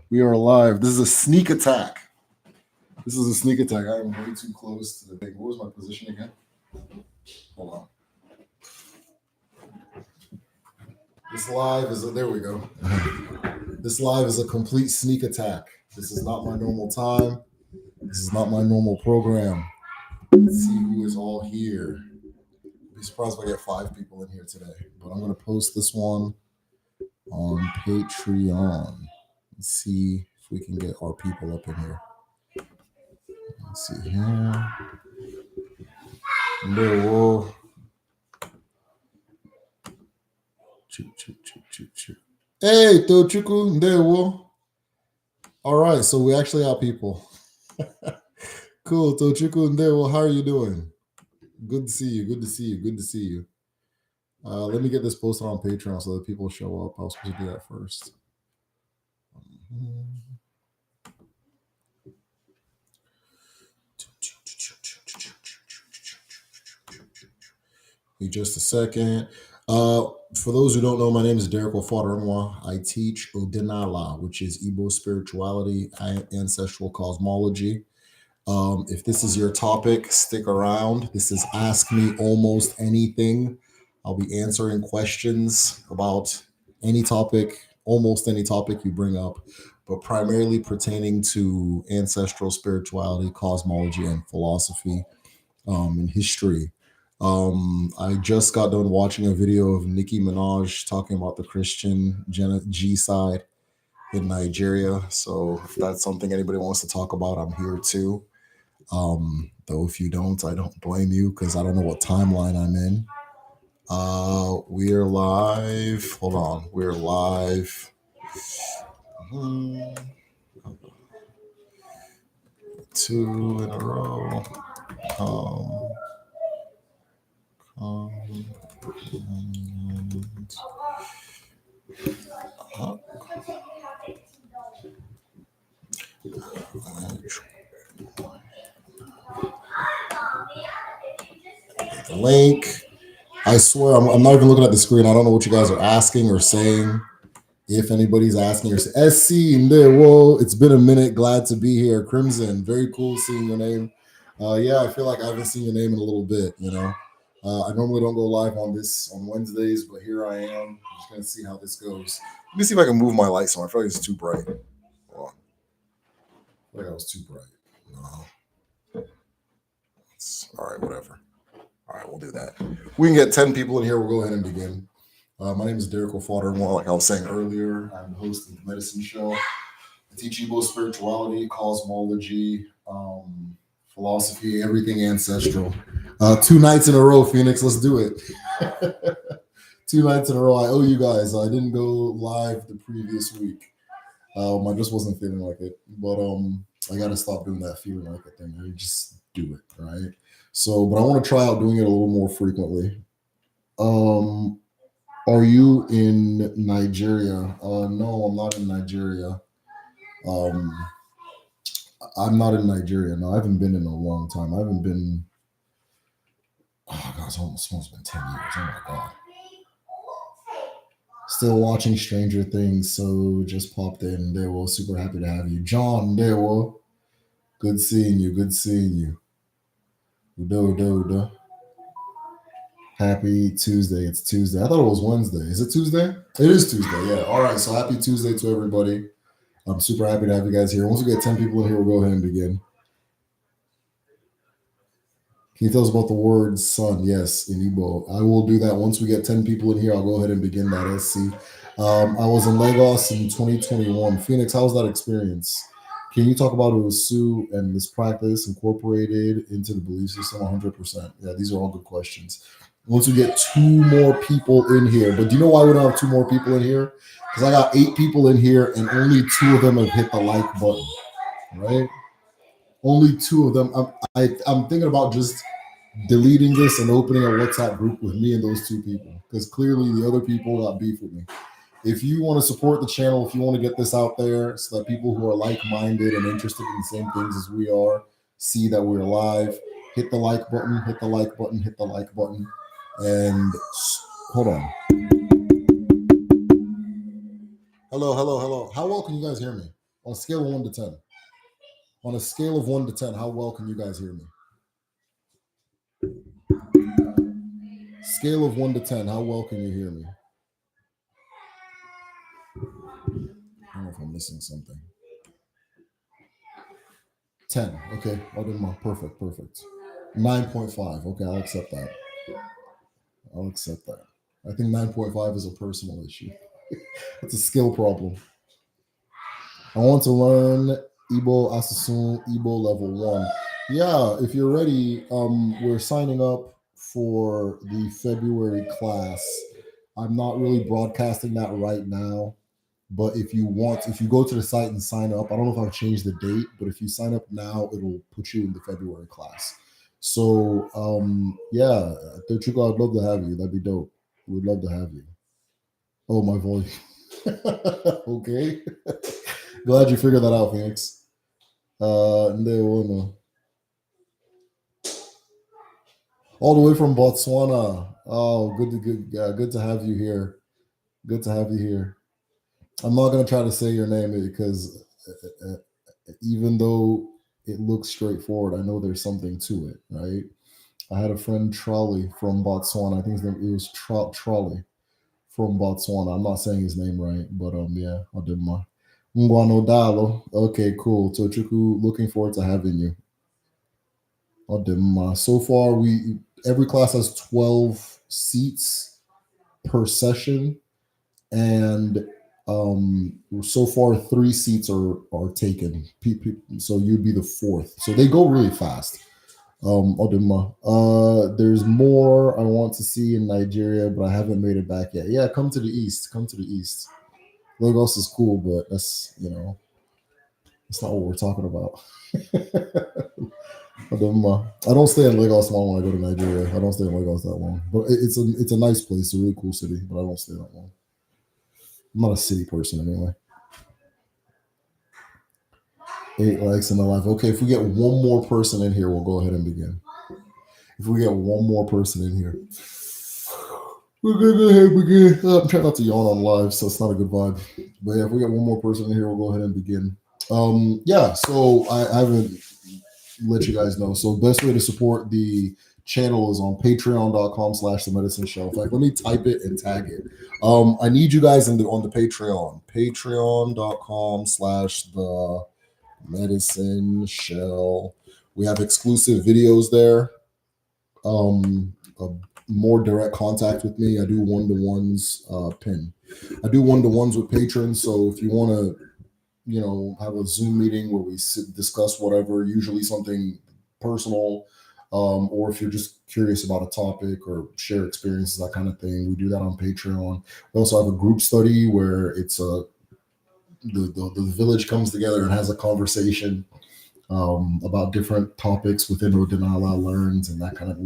We are live. This is a sneak attack. This is a sneak attack. I am way too close to the thing. What was my position again? Hold on. This live is there we go. This live is a complete sneak attack. This is not my normal time. This is not my normal program. Let's see who is all here. I'll be surprised if I get 5 people in here today. But I'm going to post this one on Patreon. Let's see if we can get our people up in here. Let's see here. No. Hey, Tochuku, Ndewo. All right, so we actually have people. Cool, Tochuku, Ndewo. How are you doing? Good to see you. Good to see you. Good to see you. Let me get this posted on Patreon so that people show up. I was supposed to do that first. Wait just a second. For those who don't know, my name is Derek Ofadarunwa. I teach Odinala, which is Igbo spirituality and ancestral cosmology. If this is your topic, stick around. This is Ask Me Almost Anything. I'll be answering questions about any topic, almost any topic you bring up, but primarily pertaining to ancestral spirituality, cosmology, and philosophy, and history. I just got done watching a video of Nicki Minaj talking about the Christian genocide in Nigeria. So if that's something anybody wants to talk about, I'm here too. Though if you don't, I don't blame you because I don't know what timeline I'm in. We're live. Hold on. We're live. 2 in a row. The link. I swear, I'm not even looking at the screen. I don't know what you guys are asking or saying. If anybody's asking or saying, SC, whoa, it's been a minute. Glad to be here. Crimson, very cool seeing your name. Yeah, I feel like I haven't seen your name in a little bit, you know. I normally don't go live on Wednesdays, but here I am. I'm just going to see how this goes. Let me see if I can move my lights on. I feel like it's too bright. Hold on. I feel like I was too bright. No. All right, whatever. All right, we'll do that. We can get 10 people in here. We'll go ahead and begin. My name is Derek Ofadarunwa. Like I was saying earlier, I'm the host of the Medicine Show. I teach Igbo spirituality, cosmology, philosophy, everything ancestral. 2 nights in a row, Phoenix. Let's do it. 2 nights in a row. I owe you guys. I didn't go live the previous week. I just wasn't feeling like it. But I got to stop doing that feeling like it thing. I just do it, right? So, but I want to try out doing it a little more frequently. Are you in Nigeria? No, I'm not in Nigeria. I'm not in Nigeria. No, I haven't been in a long time. I haven't been. Oh God, it's almost been 10 years. Oh my God. Still watching Stranger Things, so just popped in. Dewo, super happy to have you. John, Dewo, good seeing you. Good seeing you. Udo. Happy Tuesday. It's Tuesday. I thought it was Wednesday. Is it Tuesday? It is Tuesday, yeah. All right, so happy Tuesday to everybody. I'm super happy to have you guys here. Once we get 10 people in here, we'll go ahead and begin. Can you tell us about the word sun? Yes, in Igbo. I will do that. Once we get 10 people in here, I'll go ahead and begin that SC. I was in Lagos in 2021. Phoenix, how was that experience? Can you talk about Usu and this practice incorporated into the belief system 100%? Yeah, these are all good questions. Once we get 2 more people in here, but do you know why we don't have 2 more people in here? Because I got 8 people in here and only 2 of them have hit the like button, right? Only 2 of them. I'm thinking about just deleting this and opening a WhatsApp group with me and those 2 people because clearly the other people got beef with me. If you want to support the channel, if you want to get this out there so that people who are like-minded and interested in the same things as we are see that we're live, hit the like button, hit the like button, hit the like button. And hold on. Hello. How well can you guys hear me? On a scale of 1 to 10. On a scale of 1 to 10, how well can you guys hear me? Scale of 1 to 10, how well can you hear me? I don't know if I'm missing something. 10. Okay. Perfect. 9.5. Okay, I'll accept that. I think 9.5 is a personal issue. It's a skill problem. I want to learn Igbo Asusun Igbo level 1. Yeah, if you're ready, we're signing up for the February class. I'm not really broadcasting that right now, but if you go to the site and sign up, I don't know if I've changed the date, but if you sign up now, it'll put you in the February class. So, yeah, Chuka, I'd love to have you. That'd be dope. We'd love to have you. Oh, my voice. Okay. Glad you figured that out, Phoenix. All the way from Botswana. Oh, good to have you here. Good to have you here. I'm not gonna try to say your name because even though it looks straightforward, I know there's something to it, right? I had a friend Trolley from Botswana. I think his name was Trolley from Botswana. I'm not saying his name right, but yeah, I did my Ngwano Dalo. Okay, cool. Tochuku, looking forward to having you. So far, every class has 12 seats per session, and so far 3 seats are taken. So you'd be the 4th. So they go really fast. There's more I want to see in Nigeria, but I haven't made it back yet. Yeah, come to the east. Lagos is cool, but that's that's not what we're talking about. I don't stay in Lagos long when I go to Nigeria. I don't stay in Lagos that long, but it's a nice place. It's a really cool city, but I don't stay that long. I'm not a city person anyway. 8 likes in the life. Okay, if we get one more person in here, we'll go ahead and begin. If we get one more person in here, we're gonna go ahead and begin. I'm trying not to yawn on live, so it's not a good vibe. But yeah, if we get one more person in here, we'll go ahead and begin. Yeah, so I haven't let you guys know. So best way to support the channel is on patreon.com/the medicine show. In fact, let me type it and tag it. I need you guys on the patreon.com/the medicine show. We have exclusive videos there. More direct contact with me. I do one-to-ones I do one-to-ones with patrons. So if you want to have a Zoom meeting where we discuss whatever, usually something personal, or if you're just curious about a topic or share experiences, that kind of thing, we do that on Patreon. We also have a group study where it's the village comes together and has a conversation about different topics within Odinala learns and that kind of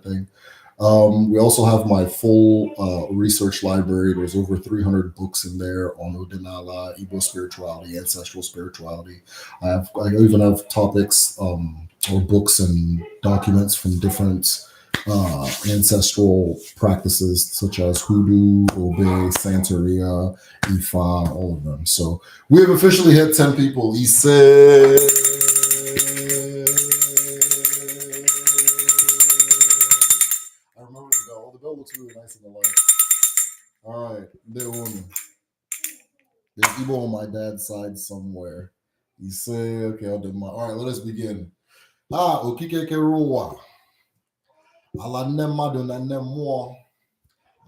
thing. We also have my full research library. There's over 300 books in there on Odinala, Igbo spirituality, ancestral spirituality. I even have topics or books and documents from different ancestral practices such as Hoodoo, Obe, Santeria, Ifa, all of them. So we have officially hit 10 people. The bell looks really nice in the light. All right, there's Igbo on my dad's side somewhere. You say, okay, all right, let us begin. Okike keruwa. Ala nne mmadụ na nne mmụọ.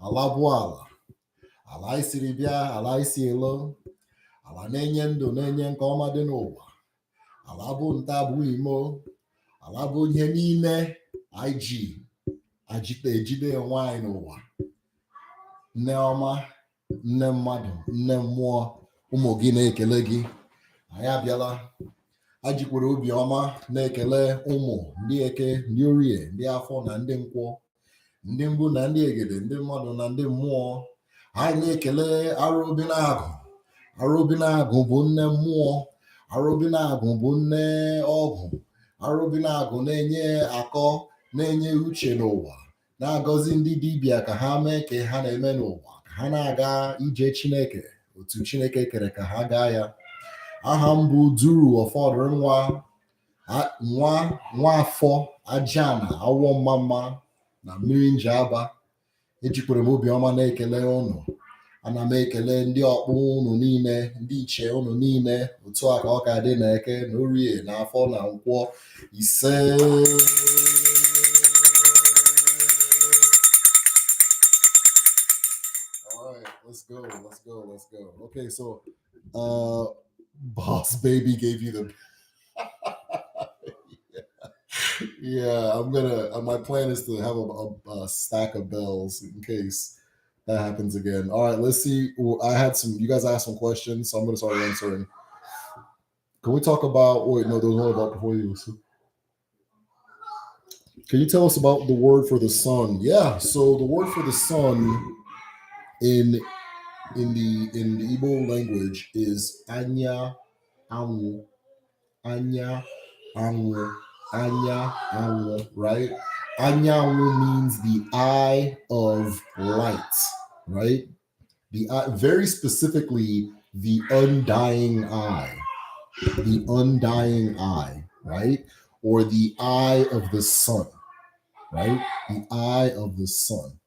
Ala bụ ala. Ala isiri bịa, ala isi elo. Ala na-enye ndụ na-enye nke ọma dị n'ụwa. Ala bụ nta bụ imo. Ala bụ ihe niile IG. Ejide nwanyị n'ụwa. Nne ọma, nne mmadụ, nne mmụọ, ụmụ gị na-ekele gị. Anyị abịala. Ajikwere obiọma na-ekele ụmụ ndị eke, ndị orie, ndị afọ na ndị nkwọ, ndị mbụ na ndị egede, ndị mmadụ na ndị mmụọ. Anyị na-ekele Arụbinagụ. Arụbinagụ bụ nne mmụọ. Arụbinagụ bụ nne ọgụ. Arụbinagụ na-enye akọ, na-enye uche n'ụwa, na-agọzi ndị dibịa ka ha mee ka ha na-eme n'ụwa, ka ha na-aga ije Chineke otu Chineke kere ka ha gaa ya. Ahambu Duru of Father Nwa, Nwafọ Ajana, Awọ Mama, na mmiri Njaba, ejikwere m obiọma na-ekele ụnụ. Ana m ekele ndị ọkpụ ụnụ niile, ndị ichie ụnụ niile, otu a ka ọ ka dị na Eke na Orie na Afọ na Nkwọ ise. All right, let's go. Okay, so Boss Baby gave you the yeah, I'm gonna. My plan is to have a stack of bells in case that happens again. All right, let's see. I had some. You guys asked some questions, so I'm gonna start answering. Can we talk about? Wait, no, there was one about before you. Can you tell us about the word for the sun? Yeah, so the word for the sun in the Igbo language is Anya Anwu. Anya Anwu. Anya Anwu, right? Anya Anwu means the eye of light, right? The eye, very specifically, the undying eye. The undying eye, right? Or the eye of the sun, right? The eye of the sun.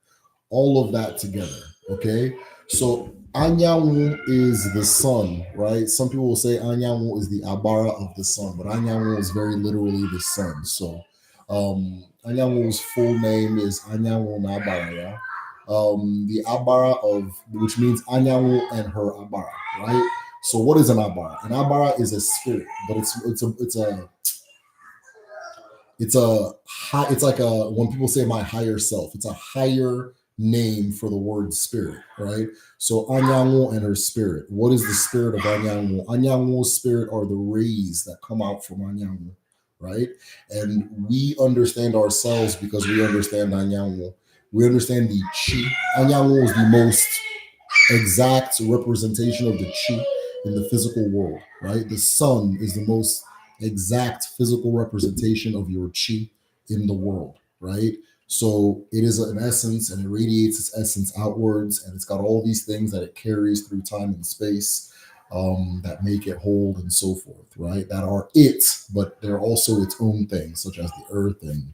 All of that together, okay? So Anyanwu is the sun, right? Some people will say Anyanwu is the Abara of the sun, but Anyanwu is very literally the sun. So Anyanwu's full name is Anyanwu Nabara, yeah? The Abara of, which means Anyanwu and her Abara, right? So what is an Abara? An Abara is a spirit, but it's like a, when people say my higher self, it's a higher name for the word spirit, right? So Anyanwu and her spirit. What is the spirit of Anyanwu? Anyanwu's spirit are the rays that come out from Anyanwu, right? And we understand ourselves because we understand Anyanwu. We understand the chi. Anyanwu is the most exact representation of the chi in the physical world, right? The sun is the most exact physical representation of your chi in the world, right? So it is an essence and it radiates its essence outwards, and it's got all these things that it carries through time and space that make it hold and so forth, right? That are it, but they're also its own things, such as the earth and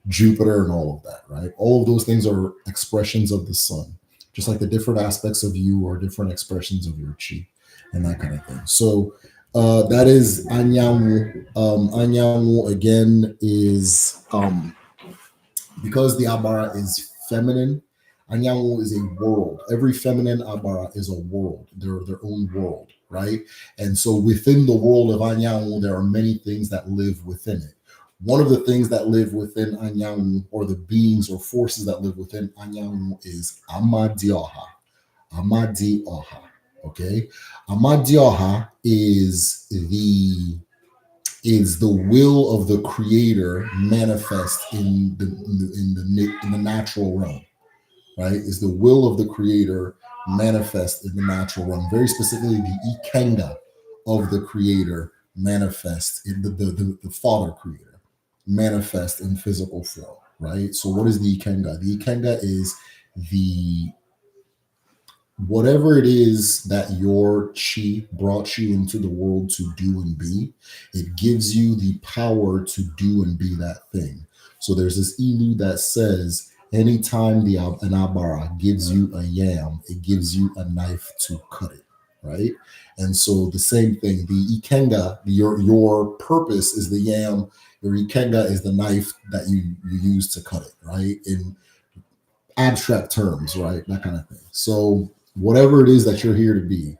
Jupiter and all of that, right? All of those things are expressions of the sun, just like the different aspects of you are different expressions of your chi and that kind of thing. So that is Anyanwu. Anyanwu again is because the Abara is feminine. Anyanwu is a world. Every feminine Abara is a world. They're their own world, right? And so within the world of Anyanwu, there are many things that live within it. One of the things that live within Anyanwu, or the beings or forces that live within Anyanwu, is Amadioha. Amadioha. Okay, Amadioha is the will of the creator manifest in the natural realm, right? Is the will of the creator manifest in the natural realm, very specifically the Ikenga of the creator manifest in the father creator manifest in physical form, right? So what is the Ikenga? The Ikenga is the whatever it is that your chi brought you into the world to do and be, it gives you the power to do and be that thing. So there's this ilu that says, anytime an abara gives you a yam, it gives you a knife to cut it, right? And so the same thing, the ikenga, your purpose is the yam, your ikenga is the knife that you use to cut it, right? In abstract terms, right? That kind of thing. So whatever it is that you're here to be,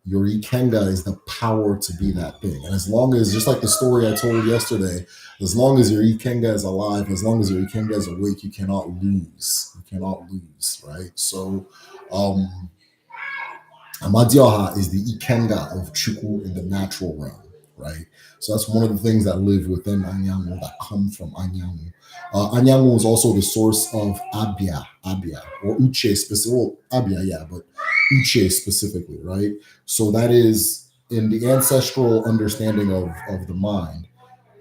your ikenga is the power to be that thing. And as long as, just like the story I told yesterday, as long as your ikenga is alive, as long as your ikenga is awake, you cannot lose. You cannot lose, right? So Amadioha is the ikenga of Chukwu in the natural realm, right? So that's one of the things that live within Anyanwu, that come from Anyanwu. Anyanwu is also the source of Abia, or Uche specifically. Well, Abia, yeah, but Uche specifically, right? So that is in the ancestral understanding of the mind.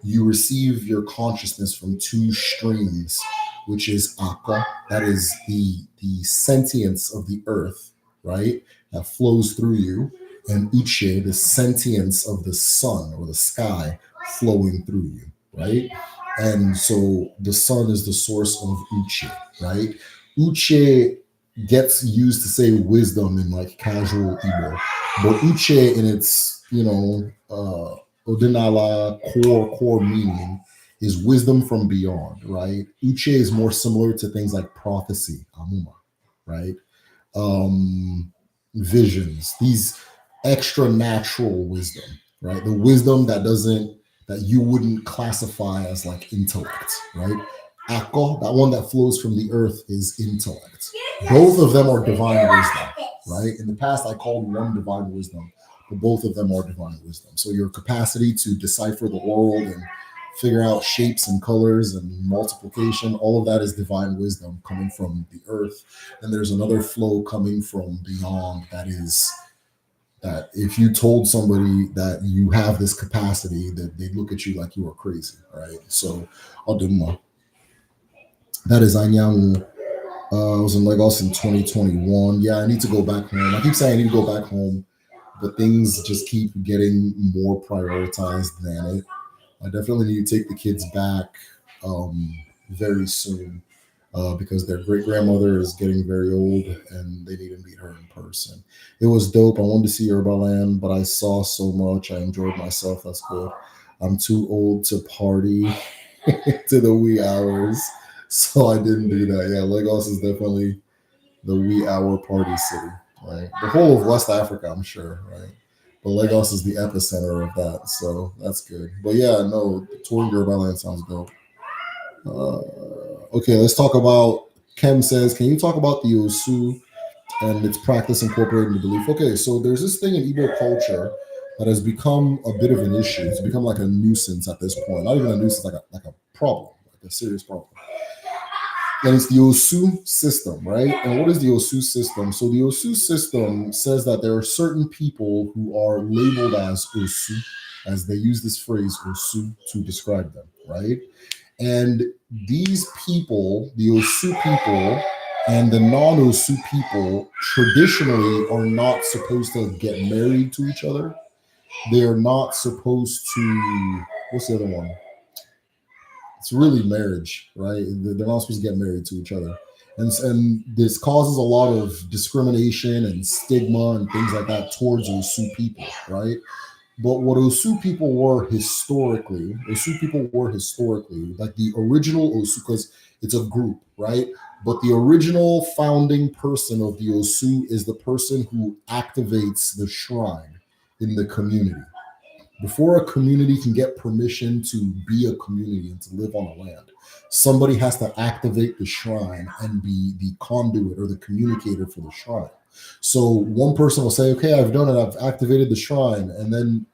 You receive your consciousness from two streams, which is Aka, that is the sentience of the earth, right? That flows through you, and Uche, the sentience of the sun or the sky flowing through you, right? And so the sun is the source of Uche, right? Uche gets used to say wisdom in like casual Igbo, but Uche in its, Odinala core meaning is wisdom from beyond, right? Uche is more similar to things like prophecy, Amuma, right? um, Visions, these extra natural wisdom, right? The wisdom that you wouldn't classify as like intellect, right? Akko, that one that flows from the earth, is intellect. Both of them are divine wisdom, right? In the past, I called one divine wisdom, but both of them are divine wisdom. So your capacity to decipher the world and figure out shapes and colors and multiplication, all of that is divine wisdom coming from the earth. And there's another flow coming from beyond, that is that if you told somebody that you have this capacity, that they'd look at you like you were crazy, right? So Odinma, that is Anyanwu. I was in Lagos in 2021. Yeah, I need to go back home. I keep saying I need to go back home, but things just keep getting more prioritized than it. I definitely need to take the kids back very soon, because their great grandmother is getting very old and they need to meet her in person. It was dope. I wanted to see Urban Land, but I saw so much. I enjoyed myself. That's good. I'm too old to party to the wee hours, so I didn't do that. Yeah, Lagos is definitely the wee hour party city, right? The whole of West Africa, I'm sure, right? But Lagos is the epicenter of that, so that's good. But yeah, no, touring Urban Land sounds dope. Uh, okay, let's talk about. Kem says, can you talk about the Osu and its practice incorporating the belief? Okay, so there's this thing in Igbo culture that has become a bit of an issue. It's become like a nuisance at this point. Not even a nuisance, like a problem, like a serious problem. And it's the Osu system, right? And what is the Osu system? So the Osu system says that there are certain people who are labeled as Osu, as they use this phrase Osu to describe them, right? And these people, the Osu people and the non-Osu people, traditionally are not supposed to get married to each other. They are not supposed to. What's the other one? It's really marriage, right? They're not supposed to get married to each other. And this causes a lot of discrimination and stigma and things like that towards Osu people, right? But what Osu people were historically, like the original Osu, because it's a group, right? But the original founding person of the Osu is the person who activates the shrine in the community. Before a community can get permission to be a community and to live on a land, somebody has to activate the shrine and be the conduit or the communicator for the shrine. So one person will say, okay, I've done it, I've activated the shrine. And then,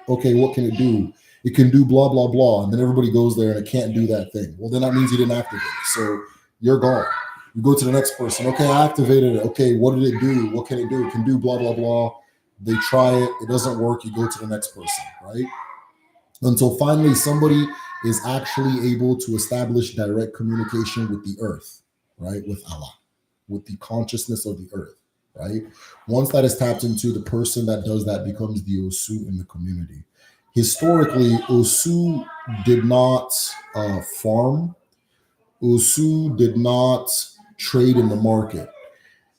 okay, what can it do? It can do blah, blah, blah. And then everybody goes there and it can't do that thing. Well, then that means you didn't activate it. So you're gone. You go to the next person. Okay, I activated it. Okay, what did it do? What can it do? It can do blah, blah, blah. They try it. It doesn't work. You go to the next person, right? Until finally somebody is actually able to establish direct communication with the earth, right? With Allah, with the consciousness of the earth, right? Once that is tapped into, the person that does that becomes the Osu in the community. Historically, Osu did not farm. Osu did not trade in the market.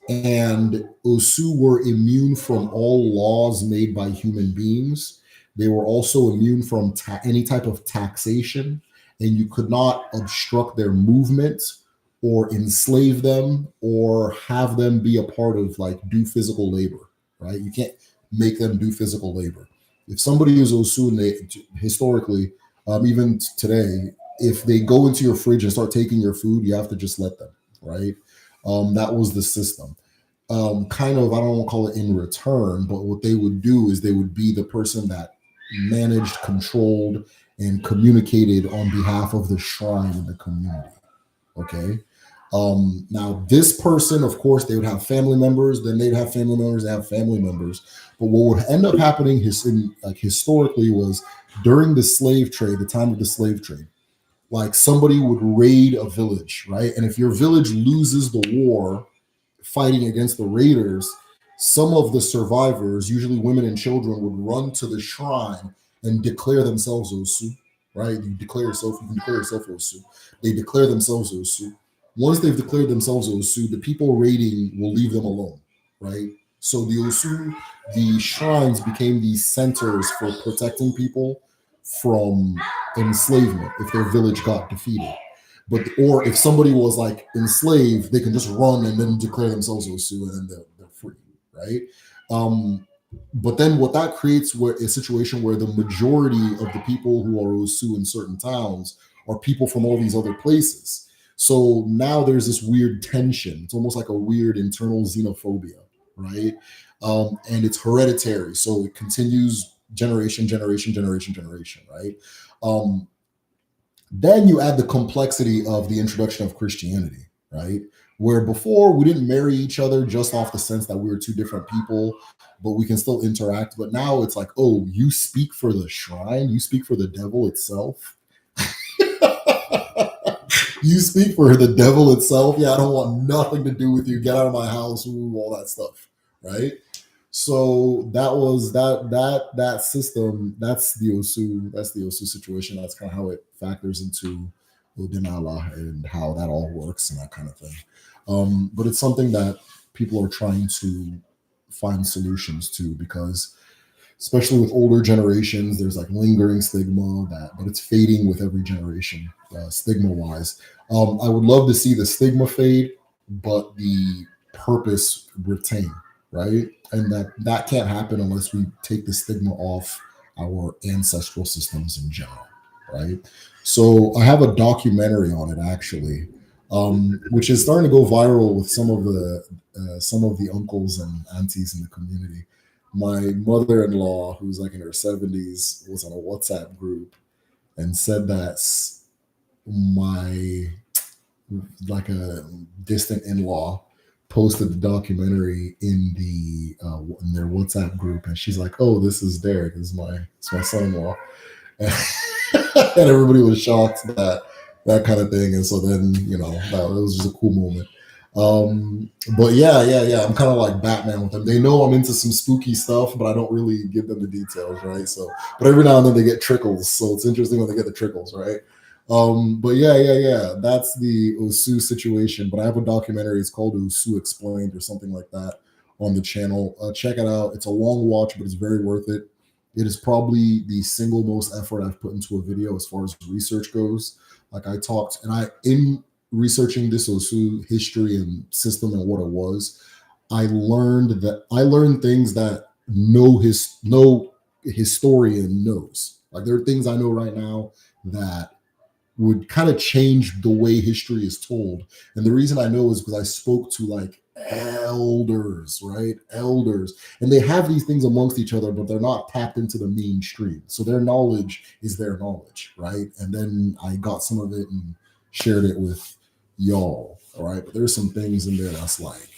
And Osu were immune from all laws made by human beings. They were also immune from any type of taxation, and you could not obstruct their movement or enslave them or have them be a part of like do physical labor, right? You can't make them do physical labor. If somebody is Osu, and they, historically, even today, if they go into your fridge and start taking your food, you have to just let them, right? That was the system. Kind of, I don't want to call it in return, but what they would do is they would be the person that managed, controlled, and communicated on behalf of the shrine in the community. Okay. Now, this person, of course, they would have family members, then they'd have family members, they have family members. But what would end up happening historically was during the slave trade, the time of the slave trade, like somebody would raid a village, right? And if your village loses the war fighting against the raiders, some of the survivors, usually women and children, would run to the shrine and declare themselves Osu, right? You can declare yourself Osu. They declare themselves Osu. Once they've declared themselves Osu, the people raiding will leave them alone, right? So the Osu, the shrines became these centers for protecting people from enslavement if their village got defeated. But or if somebody was like enslaved, they can just run and then declare themselves Osu, and then they're free, right? Um, but then what that creates where a situation where the majority of the people who are Osu in certain towns are people from all these other places. So now there's this weird tension. It's almost like a weird internal xenophobia, right? And it's hereditary, so it continues generation, right? Um, then you add the complexity of the introduction of Christianity, right? Where before we didn't marry each other just off the sense that we were two different people, but we can still interact. But now it's like, oh, you speak for the shrine, you speak for the devil itself. You speak for the devil itself. Yeah, I don't want nothing to do with you. Get out of my house, ooh, all that stuff, right? So that system. That's the Osu. That's the Osu situation. That's kind of how it factors into Odinala and how that all works and that kind of thing. But it's something that people are trying to find solutions to because, especially with older generations, there's like lingering stigma but it's fading with every generation, stigma wise. I would love to see the stigma fade, but the purpose retain, right? And that can't happen unless we take the stigma off our ancestral systems in general, right? So I have a documentary on it actually, which is starting to go viral with some of the uncles and aunties in the community. My mother-in-law, who's like in her 70s, was on a WhatsApp group and said that my like a distant in-law posted the documentary in their WhatsApp group, and she's like, "Oh, this is Derek. It's my son-in-law," and everybody was shocked that kind of thing. And so then that it was just a cool moment. But yeah. I'm kind of like Batman with them. They know I'm into some spooky stuff, but I don't really give them the details, right? So, but every now and then they get trickles. So it's interesting when they get the trickles, right? But yeah. That's the Osu situation. But I have a documentary. It's called Osu Explained or something like that on the channel. Check it out. It's a long watch, but it's very worth it. It is probably the single most effort I've put into a video as far as research goes. Like I talked, and in researching this Osu history and system and what it was, I learned things that no historian knows. Like there are things I know right now that would kind of change the way history is told. And the reason I know is because I spoke to like elders, right? Elders. And they have these things amongst each other, but they're not tapped into the mainstream. So their knowledge is their knowledge, right? And then I got some of it and shared it with y'all, all right? But there's some things in there that's like,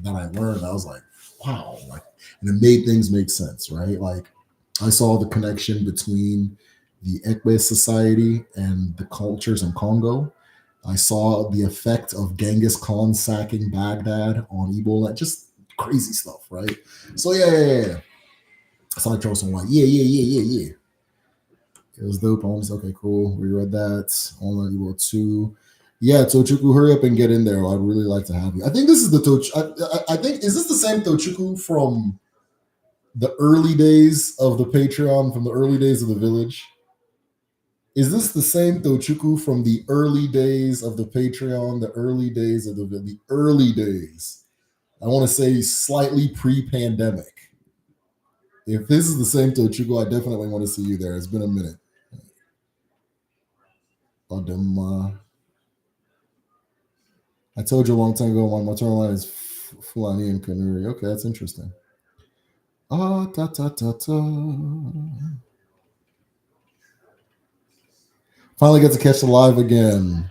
that I learned. I was like, wow. Like, and it made things make sense, right? Like I saw the connection between the Ekbe society and the cultures in Congo. I saw the effect of Genghis Khan sacking Baghdad on Ebola, just crazy stuff, right? So yeah. So I chose some like, yeah. It was dope. Okay, cool. We read that. Online Ebola 2. Yeah, Tochuku, hurry up and get in there. I'd really like to have you. I think this is the I think, is this the same Tochuku from the early days of the Patreon, from the early days of the village? Is this the same Tochuku from the early days of the Patreon, the early days of the early days? I want to say slightly pre-pandemic. If this is the same Tochuku, I definitely want to see you there. It's been a minute. Odinala. I told you a long time ago my maternal line is Fulani and Kanuri. Okay, that's interesting. Finally get to catch the live again.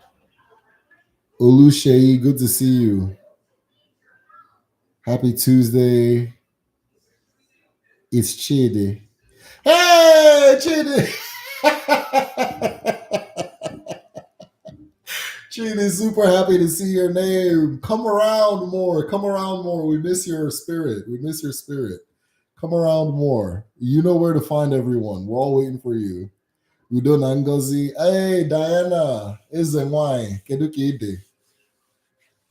Olushei, good to see you. Happy Tuesday. It's Chidi. Hey, Chidi. Chin is super happy to see your name. Come around more. Come around more. We miss your spirit. We miss your spirit. Come around more. You know where to find everyone. We're all waiting for you. Udo Nangozi. Hey, Diana. Eze wine. Kedu ka ide?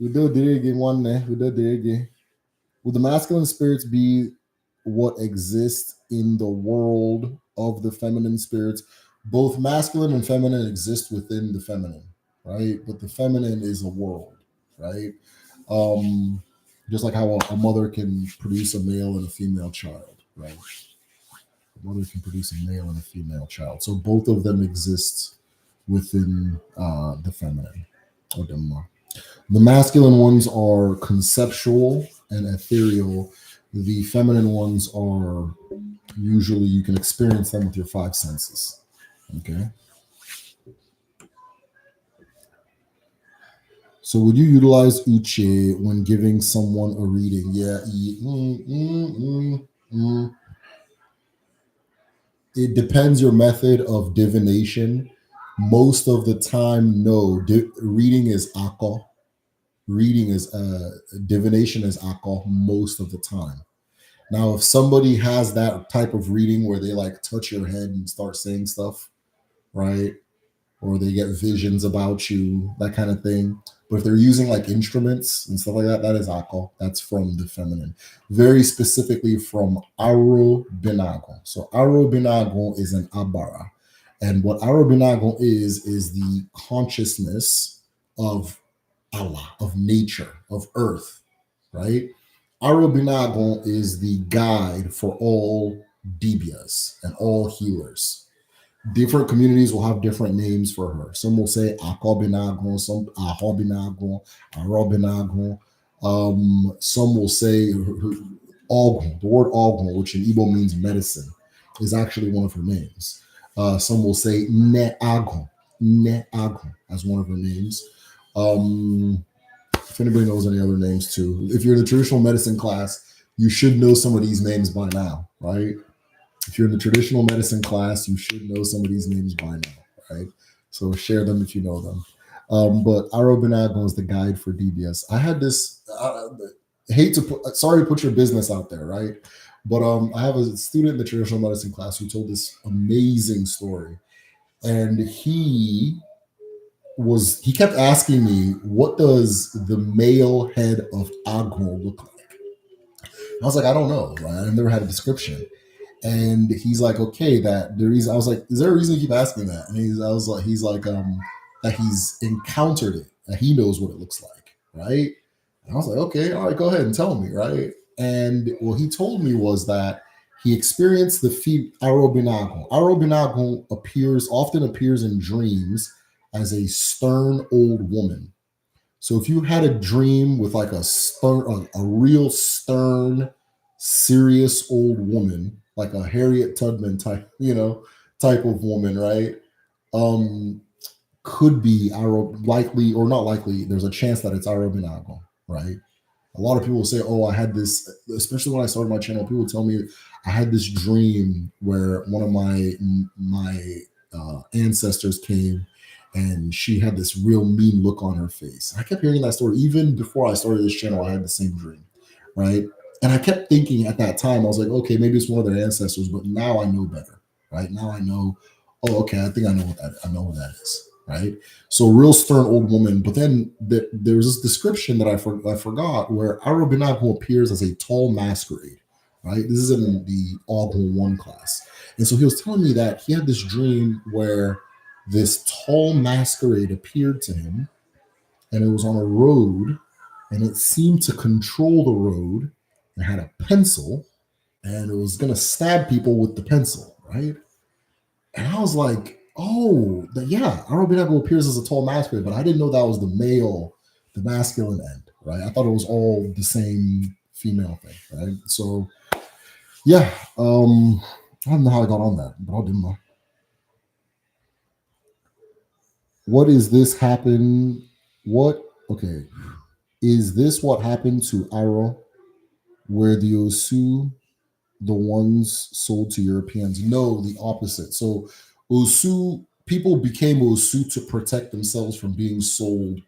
Udo diri gị nwanne. Udo diri gị. Will the masculine spirits be what exists in the world of the feminine spirits? Both masculine and feminine exist within the feminine, right? But the feminine is a world, right? Um, just like how a mother can produce a male and a female child, right? A mother can produce a male and a female child. So both of them exist within the feminine. Odinala. The masculine ones are conceptual and ethereal. The feminine ones are usually you can experience them with your five senses. Okay. So would you utilize Uche when giving someone a reading? Yeah. It depends your method of divination. Most of the time, no. Reading is akko. Reading is divination is akko most of the time. Now, if somebody has that type of reading where they like touch your head and start saying stuff, right? Or they get visions about you, that kind of thing. But if they're using like instruments and stuff like that, that is akko. That's from the feminine. Very specifically from Aro Binago. So Aro Binago is an Abara. And what Aro Binago is the consciousness of Allah, of nature, of earth, right? Arobinagon is the guide for all Dibias and all healers. Different communities will have different names for her. Some will say Akobinagon, some Ahobinagon, Arobinagon. Some will say Ogun. The word Ogun, which in Igbo means medicine, is actually one of her names. Some will say Neagon, Neagon as one of her names. If anybody knows any other names too, if you're in the traditional medicine class, you should know some of these names by now, right? If you're in the traditional medicine class, you should know some of these names by now, right? So share them if you know them. But Arobinagon is the guide for DBS. I had this, sorry to put your business out there, right? But I have a student in the traditional medicine class who told this amazing story. And he kept asking me, what does the male head of Agro look like? I was like, I don't know, right? I've never had a description. And he's like, okay, that the reason I was like, is there a reason you keep asking that? And he's like, that he's encountered it, that he knows what it looks like, right? And I was like, okay, all right, go ahead and tell me, right? And what he told me was that he experienced the Arobinago. Arobinago often appears in dreams as a stern old woman. So if you had a dream with like a real stern, serious old woman, like a Harriet Tubman type of woman, right? Could be likely or not likely. There's a chance that it's Arobinago, right? A lot of people say, "Oh, I had this." Especially when I started my channel, people tell me I had this dream where one of my ancestors came, and she had this real mean look on her face. I kept hearing that story even before I started this channel. I had the same dream, right? And I kept thinking at that time, I was like, okay, maybe it's one of their ancestors. But now I know better, right? Now I know. Oh, okay, I think I know what that is, right? So real stern old woman. But then there's this description that I forgot where Arobinago appears as a tall masquerade, right? This is in the Ogul 1 class. And so he was telling me that he had this dream where this tall masquerade appeared to him, and it was on a road, and it seemed to control the road. It had a pencil, and it was going to stab people with the pencil, right? And I was like, oh, yeah, Arobinago appears as a tall masquerade, but I didn't know that was the masculine end, right? I thought it was all the same female thing, right? So, yeah, I don't know how I got on that, but I didn't know. What is this happen? What, okay, is this what happened to Aro, where the Osu, the ones sold to Europeans? No, the opposite. So Osu people became Osu to protect themselves from being sold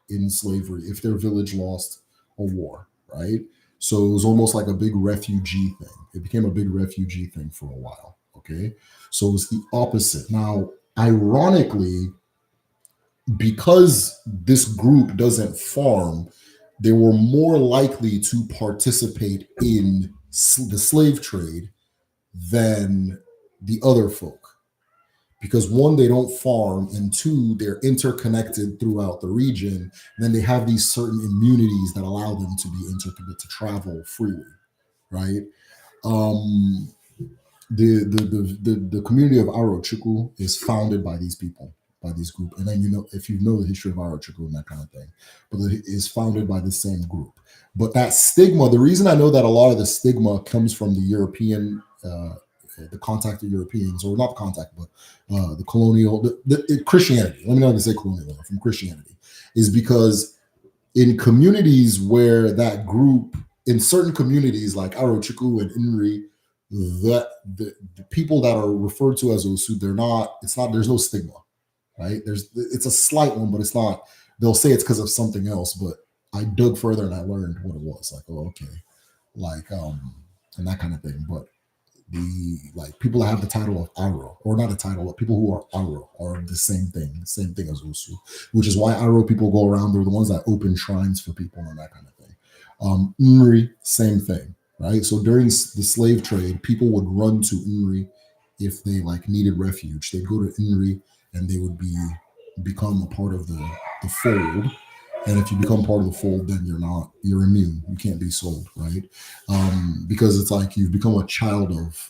in slavery if their village lost a war, right? So it was almost like a big refugee thing. It became a big refugee thing for a while. Okay. So it was the opposite. Now, ironically, because this group doesn't farm, they were more likely to participate in the slave trade than the other folk. Because one, they don't farm, and two, they're interconnected throughout the region. And then they have these certain immunities that allow them to be interconnected to travel freely, right? Um, the community of Arochukwu is founded by these people, by this group. And then, if you know the history of Arochukwu and that kind of thing, but it is founded by the same group. But that stigma, the reason I know that a lot of the stigma comes from the European, the contact of Europeans, or not contact, but the colonial, Christianity. Let me not even say colonial, from Christianity, is because in communities where that group, in certain communities like Arochukwu and Inri, that the people that are referred to as Osu, there's no stigma, right? It's a slight one, but it's not. They'll say it's because of something else, but I dug further and I learned what it was. Like, oh, okay, like and that kind of thing. But the people that have the title of Aro, or not a title, but people who are Aro are the same thing as Osu, which is why Aro people go around. They're the ones that open shrines for people and that kind of thing. Nri, same thing, right? So during the slave trade, people would run to Nri if they needed refuge. They'd go to Nri and they would become a part of the fold. And if you become part of the fold, then you're immune. You can't be sold, right? Because it's like you've become a child of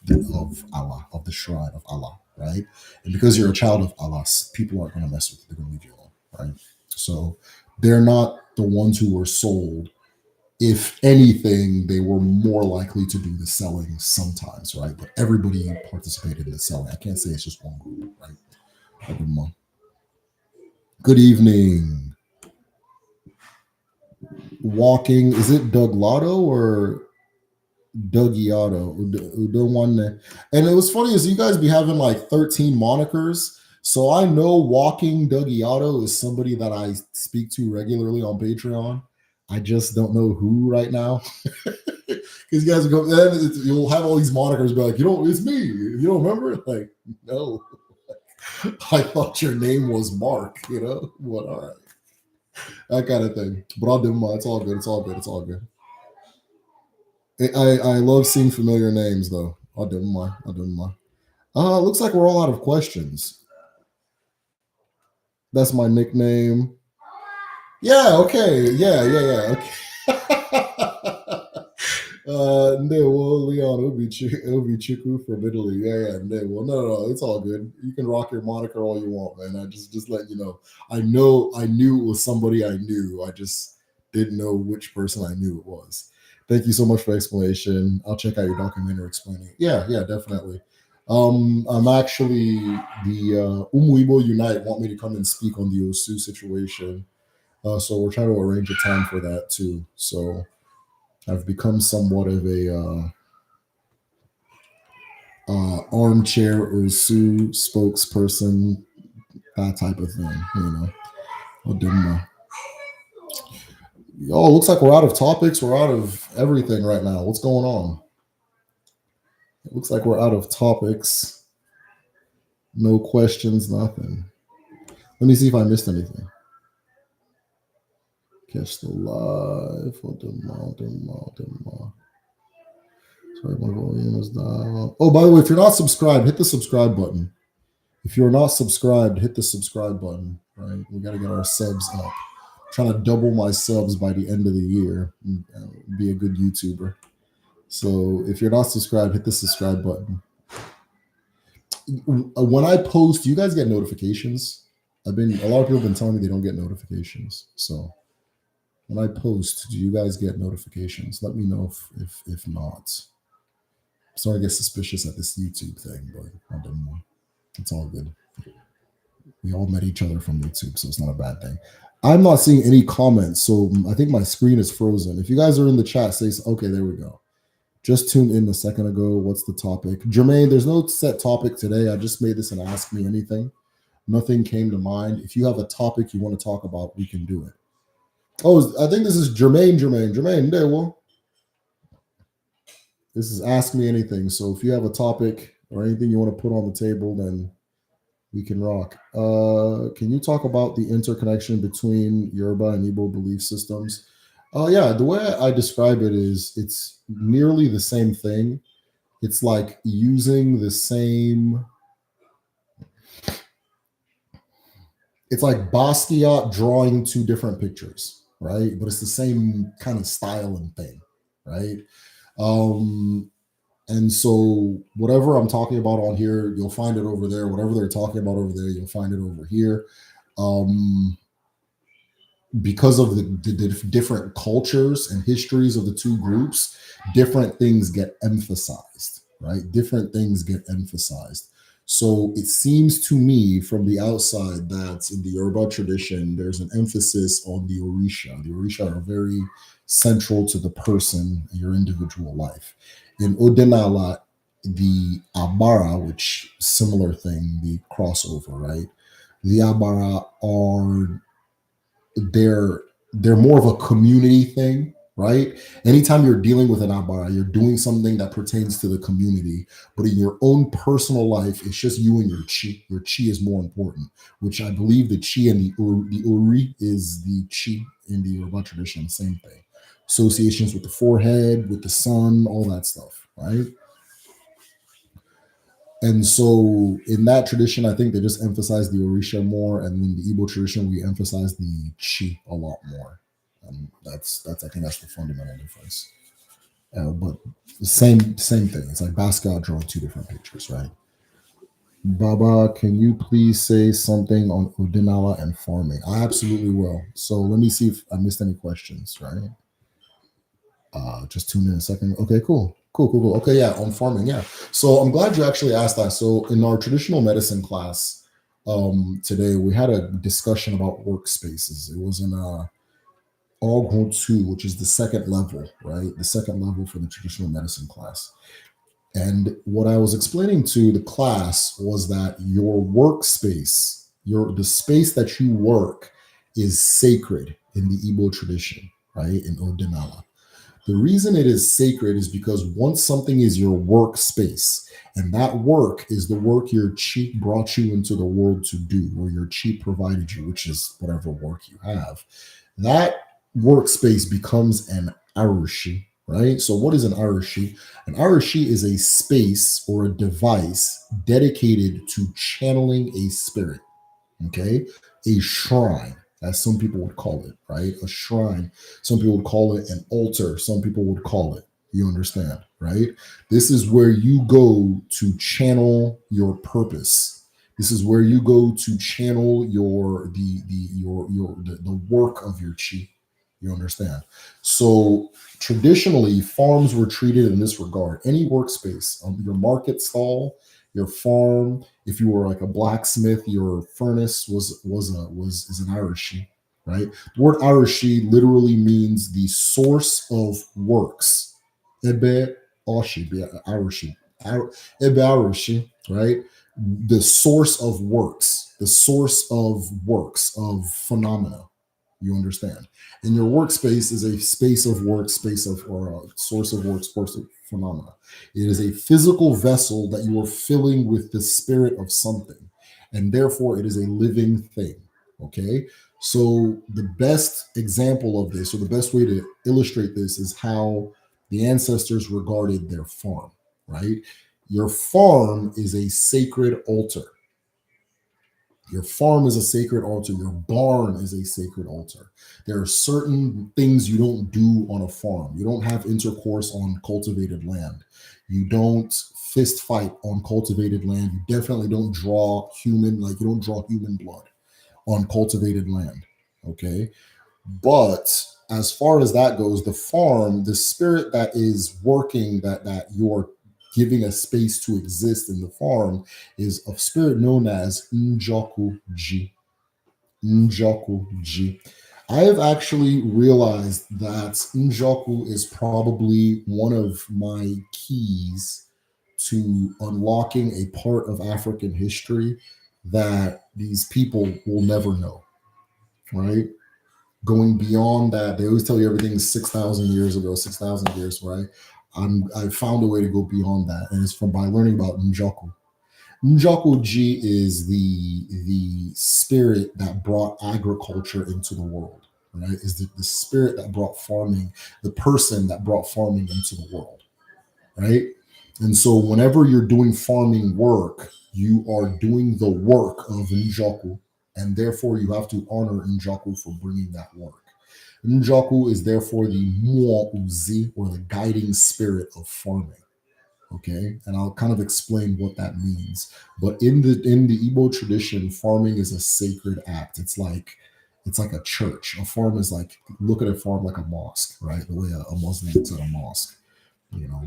Allah, of the shrine of Allah, right? And because you're a child of Allah, people aren't going to mess with you. They're going to leave you alone, right? So they're not the ones who were sold. If anything, they were more likely to do the selling sometimes, right? But everybody participated in the selling. I can't say it's just one group, right? Good evening. Walking, is it Doug Lotto or Dougiato? And it was funny is you guys be having 13 monikers. So I know Walking Dougiato is somebody that I speak to regularly on Patreon. I just don't know who right now. Because you guys go, you'll have all these monikers be like, it's me. You don't remember? Like, no. I thought your name was Mark, What, all right. That kind of thing. But I'll do my, it's all good. It's all good. It's all good. I love seeing familiar names though. I'll do my. Looks like we're all out of questions. That's my nickname. Yeah, okay. Yeah. Okay. Leon Obi Chiku from Italy. Yeah. No, it's all good. You can rock your moniker all you want, man. I just let you know. I knew it was somebody I knew. I just didn't know which person I knew it was. Thank you so much for the explanation. I'll check out your documentary explaining it. Yeah, definitely. I'm actually the Umuibo Unite want me to come and speak on the Osu situation. So we're trying to arrange a time for that too. So I've become somewhat of a armchair Osu spokesperson, that type of thing, I'll do my. Oh, looks like we're out of topics. We're out of everything right now. What's going on? It looks like we're out of topics. No questions, nothing. Let me see if I missed anything. Catch the live. Sorry, my volume is down. Oh, by the way, if you're not subscribed, hit the subscribe button. If you're not subscribed, hit the subscribe button. Right? We got to get our subs up. I'm trying to double my subs by the end of the year. Be a good YouTuber. So if you're not subscribed, hit the subscribe button. When I post, you guys get notifications. A lot of people have been telling me they don't get notifications. So when I post, do you guys get notifications? Let me know if not. I'm starting to get suspicious at this YouTube thing, but I don't know. It's all good. We all met each other from YouTube, so it's not a bad thing. I'm not seeing any comments, so I think my screen is frozen. If you guys are in the chat, say, okay, there we go. Just tuned in a second ago. What's the topic? Jermaine, there's no set topic today. I just made this an Ask Me Anything. Nothing came to mind. If you have a topic you want to talk about, we can do it. Oh, I think this is Jermaine. There, well, this is Ask Me Anything. So if you have a topic or anything you want to put on the table, then we can rock. Can you talk about the interconnection between Yoruba and Igbo belief systems? Yeah, the way I describe it is it's nearly the same thing. It's like using the same. It's like Basquiat drawing two different pictures, right? But it's the same kind of style and thing, right? Um, and so whatever I'm talking about on here, you'll find it over there. Whatever they're talking about over there, you'll find it over here. Um, because of the different cultures and histories of the two groups, different things get emphasized, right? Different things get emphasized. So it seems to me from the outside that in the Yoruba tradition, there's an emphasis on the Orisha. The Orisha are very central to the person and your individual life. In Odinala, the Abara, which similar thing, the crossover, right? The Abara are they're they're more of a community thing, right? Anytime you're dealing with an abara, you're doing something that pertains to the community, but in your own personal life, it's just you and your chi. Your chi is more important, which I believe the chi and the uri is the chi in the Yoruba tradition, same thing. Associations with the forehead, with the sun, all that stuff, right? And so in that tradition, I think they just emphasize the Orisha more, and in the Igbo tradition, we emphasize the Chi a lot more. That's I think that's the fundamental difference. But the same thing. It's like Basquiat drawing two different pictures, right? Baba, can you please say something on Odinala and farming? I absolutely will. So let me see if I missed any questions, right? Just tune in a second. Okay, cool. Okay, yeah, on farming, yeah. So I'm glad you actually asked that. So in our traditional medicine class today, we had a discussion about workspaces. It was in All 2, which is the second level, right? The second level for the traditional medicine class. And what I was explaining to the class was that your workspace, the space that you work, is sacred in the Igbo tradition, right? In Odinala. The reason it is sacred is because once something is your workspace, and that work is the work your chi brought you into the world to do, or your chi provided you, which is whatever work you have, that workspace becomes an arushi, right? So, what is an arushi? An arushi is a space or a device dedicated to channeling a spirit, okay? A shrine, as some people would call it, right? A shrine. Some people would call it an altar. Some people would call it, you understand, right? This is where you go to channel your purpose. This is where you go to channel the work of your chi. You understand? So traditionally, farms were treated in this regard. Any workspace, your market stall, your farm, if you were like a blacksmith, your furnace was is an Irishi, right? The word Irishi literally means the source of works. Ebe Oshi, Irishi, Ebe Irishi, right? The source of works, the source of works of phenomena. You understand? And your workspace is a space of work, space of or a source of work, source of phenomena. It is a physical vessel that you are filling with the spirit of something, and therefore it is a living thing. Okay. So the best example of this, or the best way to illustrate this, is how the ancestors regarded their farm, right? Your farm is a sacred altar. Your farm is a sacred altar. Your barn is a sacred altar. There are certain things you don't do on a farm. You don't have intercourse on cultivated land. You don't fist fight on cultivated land. You definitely don't draw you don't draw human blood on cultivated land. Okay. But as far as that goes, the farm, the spirit that is working, that you're giving a space to exist in the farm, is a spirit known as Njoku Ji. Njoku Ji. I have actually realized that Njoku is probably one of my keys to unlocking a part of African history that these people will never know, right? Going beyond that, they always tell you everything's 6,000 years ago, 6,000 years, right? I found a way to go beyond that, and it's from by learning about Njoku. Njoku Ji is the spirit that brought agriculture into the world, right? Is the spirit that brought farming, the person that brought farming into the world, right? And so whenever you're doing farming work, you are doing the work of Njoku, and therefore you have to honor Njoku for bringing that work. Njoku is therefore the Mua Uzi, or the guiding spirit of farming. Okay, and I'll kind of explain what that means. But in the Igbo tradition, farming is a sacred act. It's like a church. A farm is like, look at a farm like a mosque, right? The way a Muslim looks at a mosque.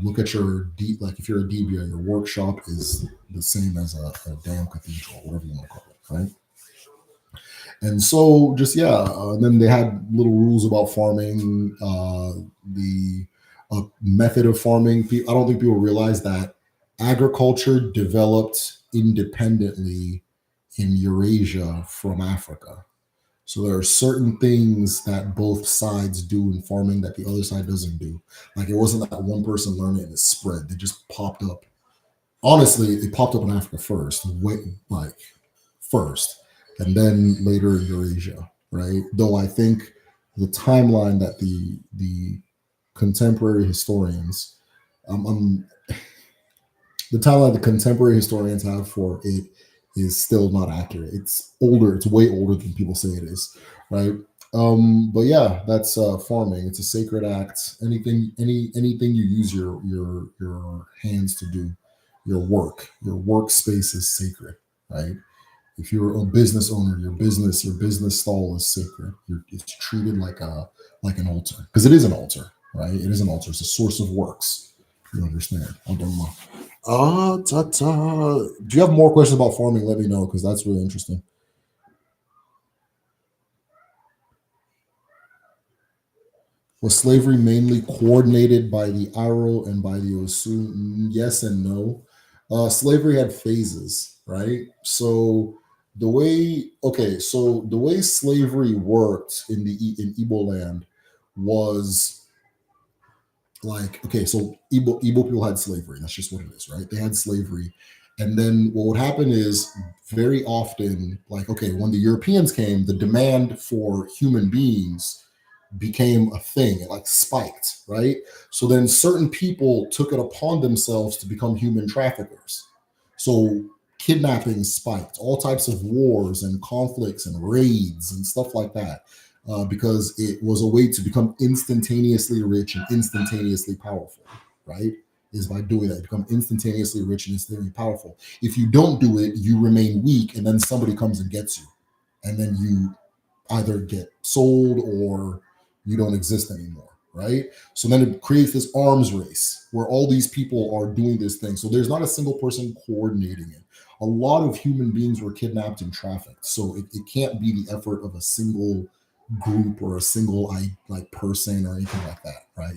Look at your deep, like if you're a DBA, your workshop is the same as a damn cathedral, whatever you want to call it, right? And so, just yeah, then they had little rules about farming, the method of farming. I don't think people realize that agriculture developed independently in Eurasia from Africa. So there are certain things that both sides do in farming that the other side doesn't do. Like it wasn't that one person learned it and it spread. They just popped up. Honestly, it popped up in Africa first, like first, and then later in Eurasia, right? Though I think the timeline that the contemporary historians, um, the timeline the contemporary historians have for it is still not accurate. It's older. It's way older than people say it is, right? But yeah, that's farming. It's a sacred act. Anything you use your hands to do, your workspace is sacred, right? If you're a business owner, your business stall is sacred. It's treated like an altar, because it is an altar, right? It is an altar. It's a source of works. You understand? Odinala. Do you have more questions about farming? Let me know, because that's really interesting. Was slavery mainly coordinated by the Aro and by the Osu? Yes and no. Slavery had phases, right? So the way slavery worked in Igbo land was like, okay, so Igbo people had slavery. That's just what it is, right? They had slavery. And then what would happen is, very often, like, okay, when the Europeans came, the demand for human beings became a thing. It like spiked, right? So then certain people took it upon themselves to become human traffickers. So kidnapping spiked, all types of wars and conflicts and raids and stuff like that, because it was a way to become instantaneously rich and instantaneously powerful, right? Is by doing that, you become instantaneously rich and instantaneously powerful. If you don't do it, you remain weak, and then somebody comes and gets you, and then you either get sold or you don't exist anymore, right? So then it creates this arms race where all these people are doing this thing. So there's not a single person coordinating it. A lot of human beings were kidnapped and trafficked. So it can't be the effort of a single group or a single like person or anything like that, right?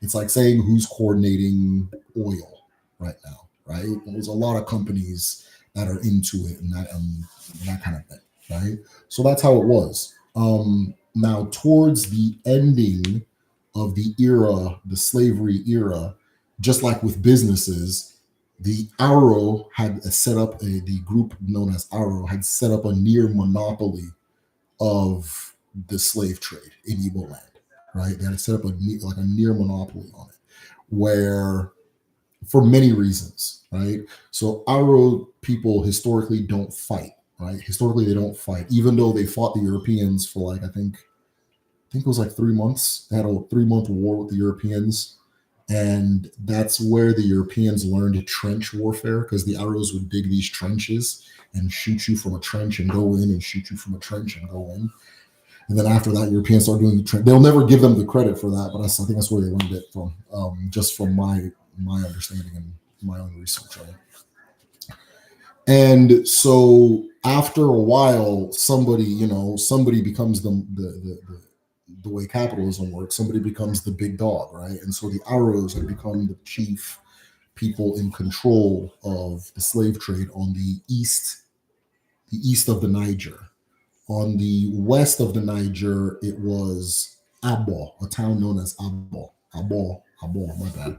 It's like saying who's coordinating oil right now, right? There's a lot of companies that are into it and that kind of thing, right? So that's how it was. Now, towards the ending of the slavery era, just like with businesses, the the group known as Aro had set up a near monopoly of the slave trade in Igbo land, right? They had set up a near monopoly on it, where for many reasons, right? So Aro people historically don't fight, right? Historically, they don't fight, even though they fought the Europeans for like I think it was like 3 months. They had a 3 month war with the Europeans. And that's where the Europeans learned trench warfare, because the arrows would dig these trenches and shoot you from a trench and go in, and shoot you from a trench and go in. And then after that, Europeans started doing the trench. They'll never give them the credit for that, but I think that's where they learned it from, just from my understanding and my own research, right? And so after a while, somebody becomes the way capitalism works. Somebody becomes the big dog, right? And so the Aros have become the chief people in control of the slave trade on the east the east of the Niger. On the west of the Niger, it was Abo, a town known as Abo, my bad.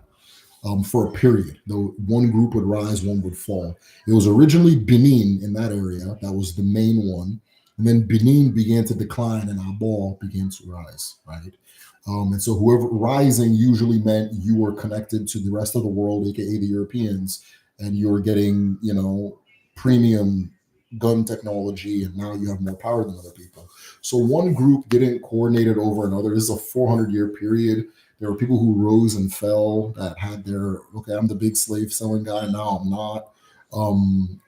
For a period. Though one group would rise, one would fall. It was originally Benin in that area. That was the main one. And then Benin began to decline and Abo began to rise, right? And so whoever rising usually meant you were connected to the rest of the world, aka the Europeans, and you were getting, premium gun technology, and now you have more power than other people. So one group didn't coordinate it over another. This is a 400-year period. There were people who rose and fell that had their, okay, I'm the big slave selling guy. Now I'm not.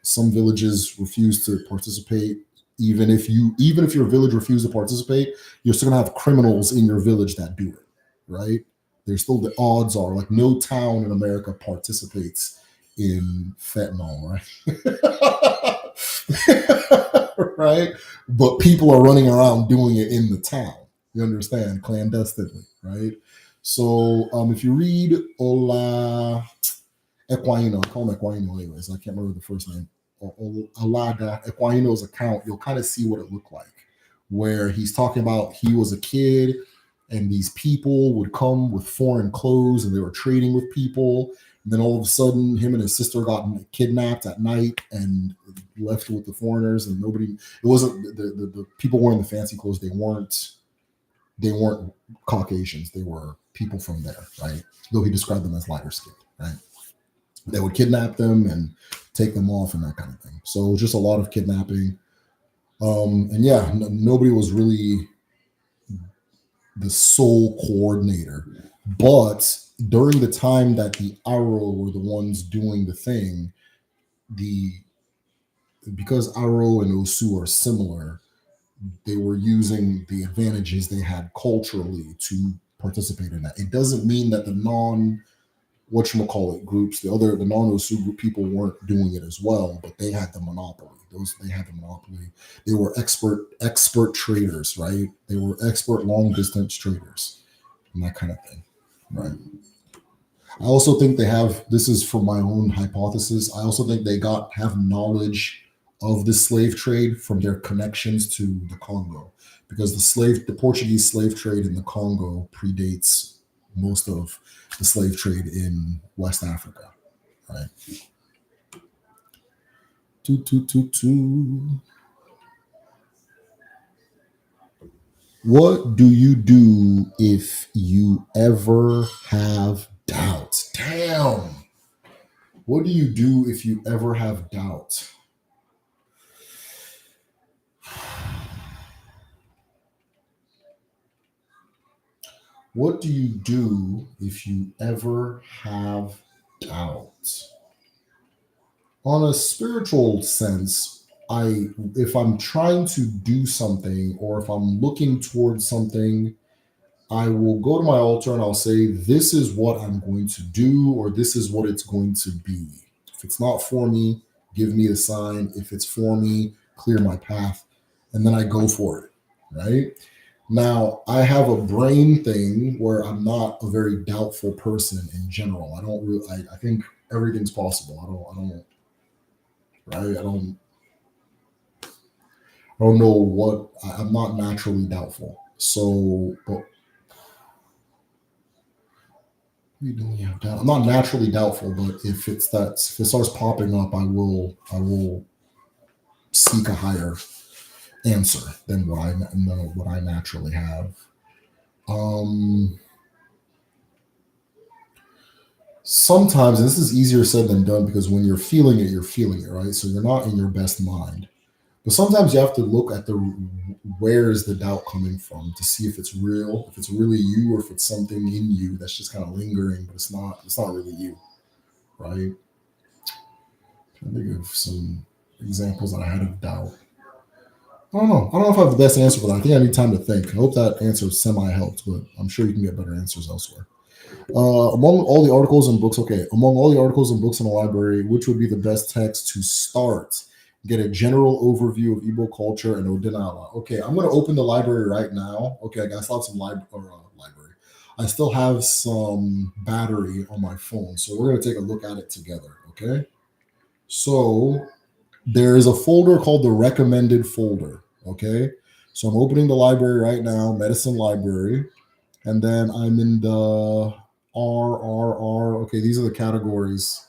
Some villages refused to participate. Even if your village refused to participate, you're still gonna have criminals in your village that do it, right? There's still the odds are like no town in America participates in fentanyl, right? Right? But people are running around doing it in the town. You understand? Clandestinely, right? So if you read Ola Equino, I call him Equino anyways, I can't remember the first name, Olada Equino's account, you'll kind of see what it looked like, where he's talking about he was a kid and these people would come with foreign clothes and they were trading with people. And then all of a sudden, him and his sister got kidnapped at night and left with the foreigners, and nobody. It wasn't the people wearing the fancy clothes. They weren't Caucasians. They were people from there, right? Though he described them as lighter skinned, right? They would kidnap them and take them off and that kind of thing. So it was just a lot of kidnapping. And yeah, nobody was really the sole coordinator. But during the time that the Aro were the ones doing the thing, because Aro and Osu are similar, they were using the advantages they had culturally to participate in that. It doesn't mean that the groups, the non-Osu group people weren't doing it as well, but they had the monopoly. They were expert traders, right? They were expert long distance traders and that kind of thing, right? I also think this is from my own hypothesis. I also think they have knowledge of the slave trade from their connections to the Congo, because the Portuguese slave trade in the Congo predates most of the slave trade in West Africa, right? What do you do if you ever have doubts? Damn. What do you do if you ever have doubt? What do you do if you ever have doubt? On a spiritual sense, if I'm trying to do something or if I'm looking towards something, I will go to my altar and I'll say, this is what I'm going to do, or this is what it's going to be. If it's not for me, give me a sign. If it's for me, clear my path. And then I go for it, right? Now, I have a brain thing where I'm not a very doubtful person in general. I think everything's possible. Right? I don't know what, I'm not naturally doubtful. So, but I'm not naturally doubtful, but if it starts popping up, I will seek a higher answer than what I naturally have. Sometimes, and this is easier said than done, because when you're feeling it, right? So you're not in your best mind. But sometimes you have to look at where is the doubt coming from to see if it's real, if it's really you, or if it's something in you that's just kind of lingering, but it's not really you, right? I think of some examples that I had of doubt. I don't know. I don't know if I have the best answer for that. I think I need time to think. I hope that answer semi helped, but I'm sure you can get better answers elsewhere. Among all the articles and books, among all the articles and books in the library, which would be the best text to start? Get a general overview of Igbo culture and Odinala. Okay, I'm going to open the library right now. Okay, I still have some library. I still have some battery on my phone, so we're going to take a look at it together. Okay, so There is a folder called the recommended folder. Okay. So I'm opening the library right now, medicine library. And then I'm in the RRR. Okay, these are the categories.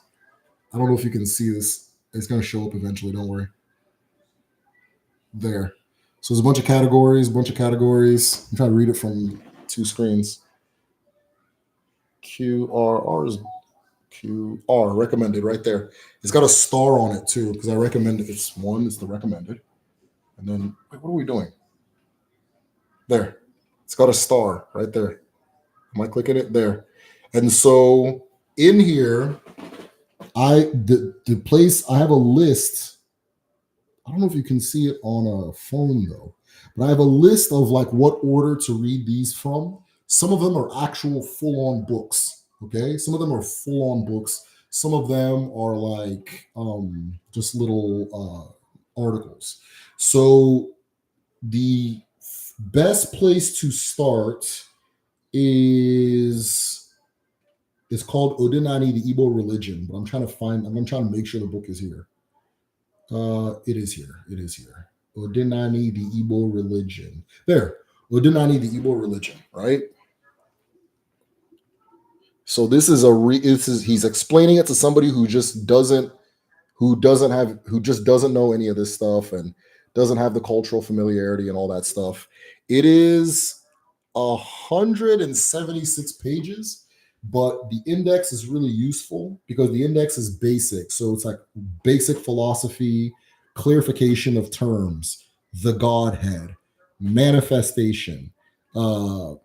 I don't know if you can see this. It's going to show up eventually. Don't worry. There. So there's a bunch of categories, bunch of categories. I'm trying to read it from two screens. QRR is QR recommended right there. It's got a star on it too because I recommend it. It's one. It's the recommended, and then wait, what are we doing? There. It's got a star right there. Am I clicking it there? And so in here, the place I have a list. I don't know if you can see it on a phone though, but I have a list of like what order to read these from. Some of them are actual full-on books. Okay, some of them are full-on books. Some of them are like just little articles. So the best place to start is it's called Odinani, the Igbo religion. But I'm trying to find. I'm trying to make sure the book is here. It is here. It is here. Odinani, the Igbo religion. There. Odinani, the Igbo religion. Right. So this is he's explaining it to somebody who just doesn't who just doesn't know any of this stuff and doesn't have the cultural familiarity and all that stuff. It is 176 pages, but the index is really useful because the index is basic. So it's like basic philosophy, clarification of terms, the Godhead, manifestation, uh,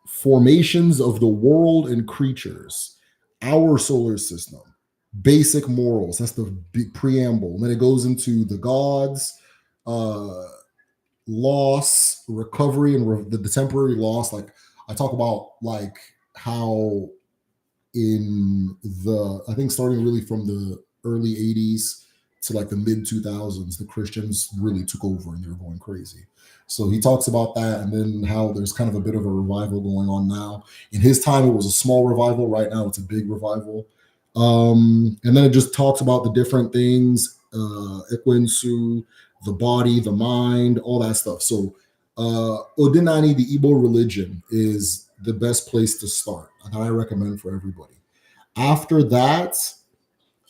formations of the world and creatures, our solar system, basic morals. That's the preamble. And then it goes into the gods, uh, loss, recovery, and the temporary loss. Like I talk about, like how in the I think starting really from the early '80s to like the mid 2000s, the Christians really took over and they were going crazy. So he talks about that, and then how there's kind of a bit of a revival going on now. In his time, it was a small revival. Right now, it's a big revival. And then it just talks about the different things, Ekwensu, the body, the mind, all that stuff. So Odinani, the Igbo religion, is the best place to start that I recommend for everybody. After that,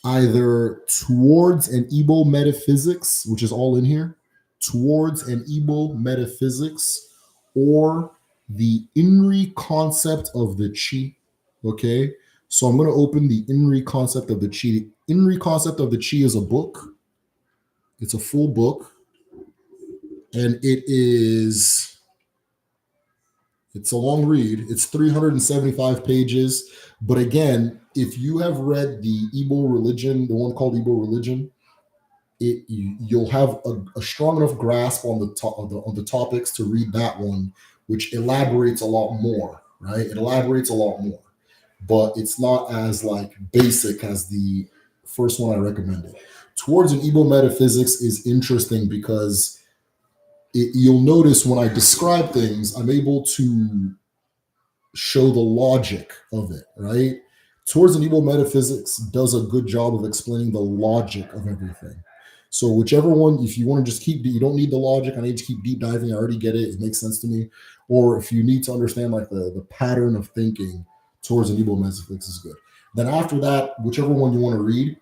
either Towards an Igbo Metaphysics, which is all in here, Towards an Igbo Metaphysics, or the Inri Concept of the Chi. Okay, so I'm going to open the Inri Concept of the Chi. Inri Concept of the Chi is a book. It's a full book, and it's a long read. It's 375 pages. But again, if you have read the Igbo religion, the one called Igbo religion, you'll have a strong enough grasp on the topics to read that one, which elaborates a lot more, right? It elaborates a lot more, but it's not as like basic as the first one I recommended. Towards an Igbo Metaphysics is interesting because you'll notice when I describe things, I'm able to show the logic of it, right? Towards an Igbo Metaphysics does a good job of explaining the logic of everything. So whichever one, if you want to just you don't need the logic. I need to keep deep diving. I already get it. It makes sense to me. Or if you need to understand like the pattern of thinking, Towards an Igbo Metaphysics is good. Then after that, whichever one you want to read,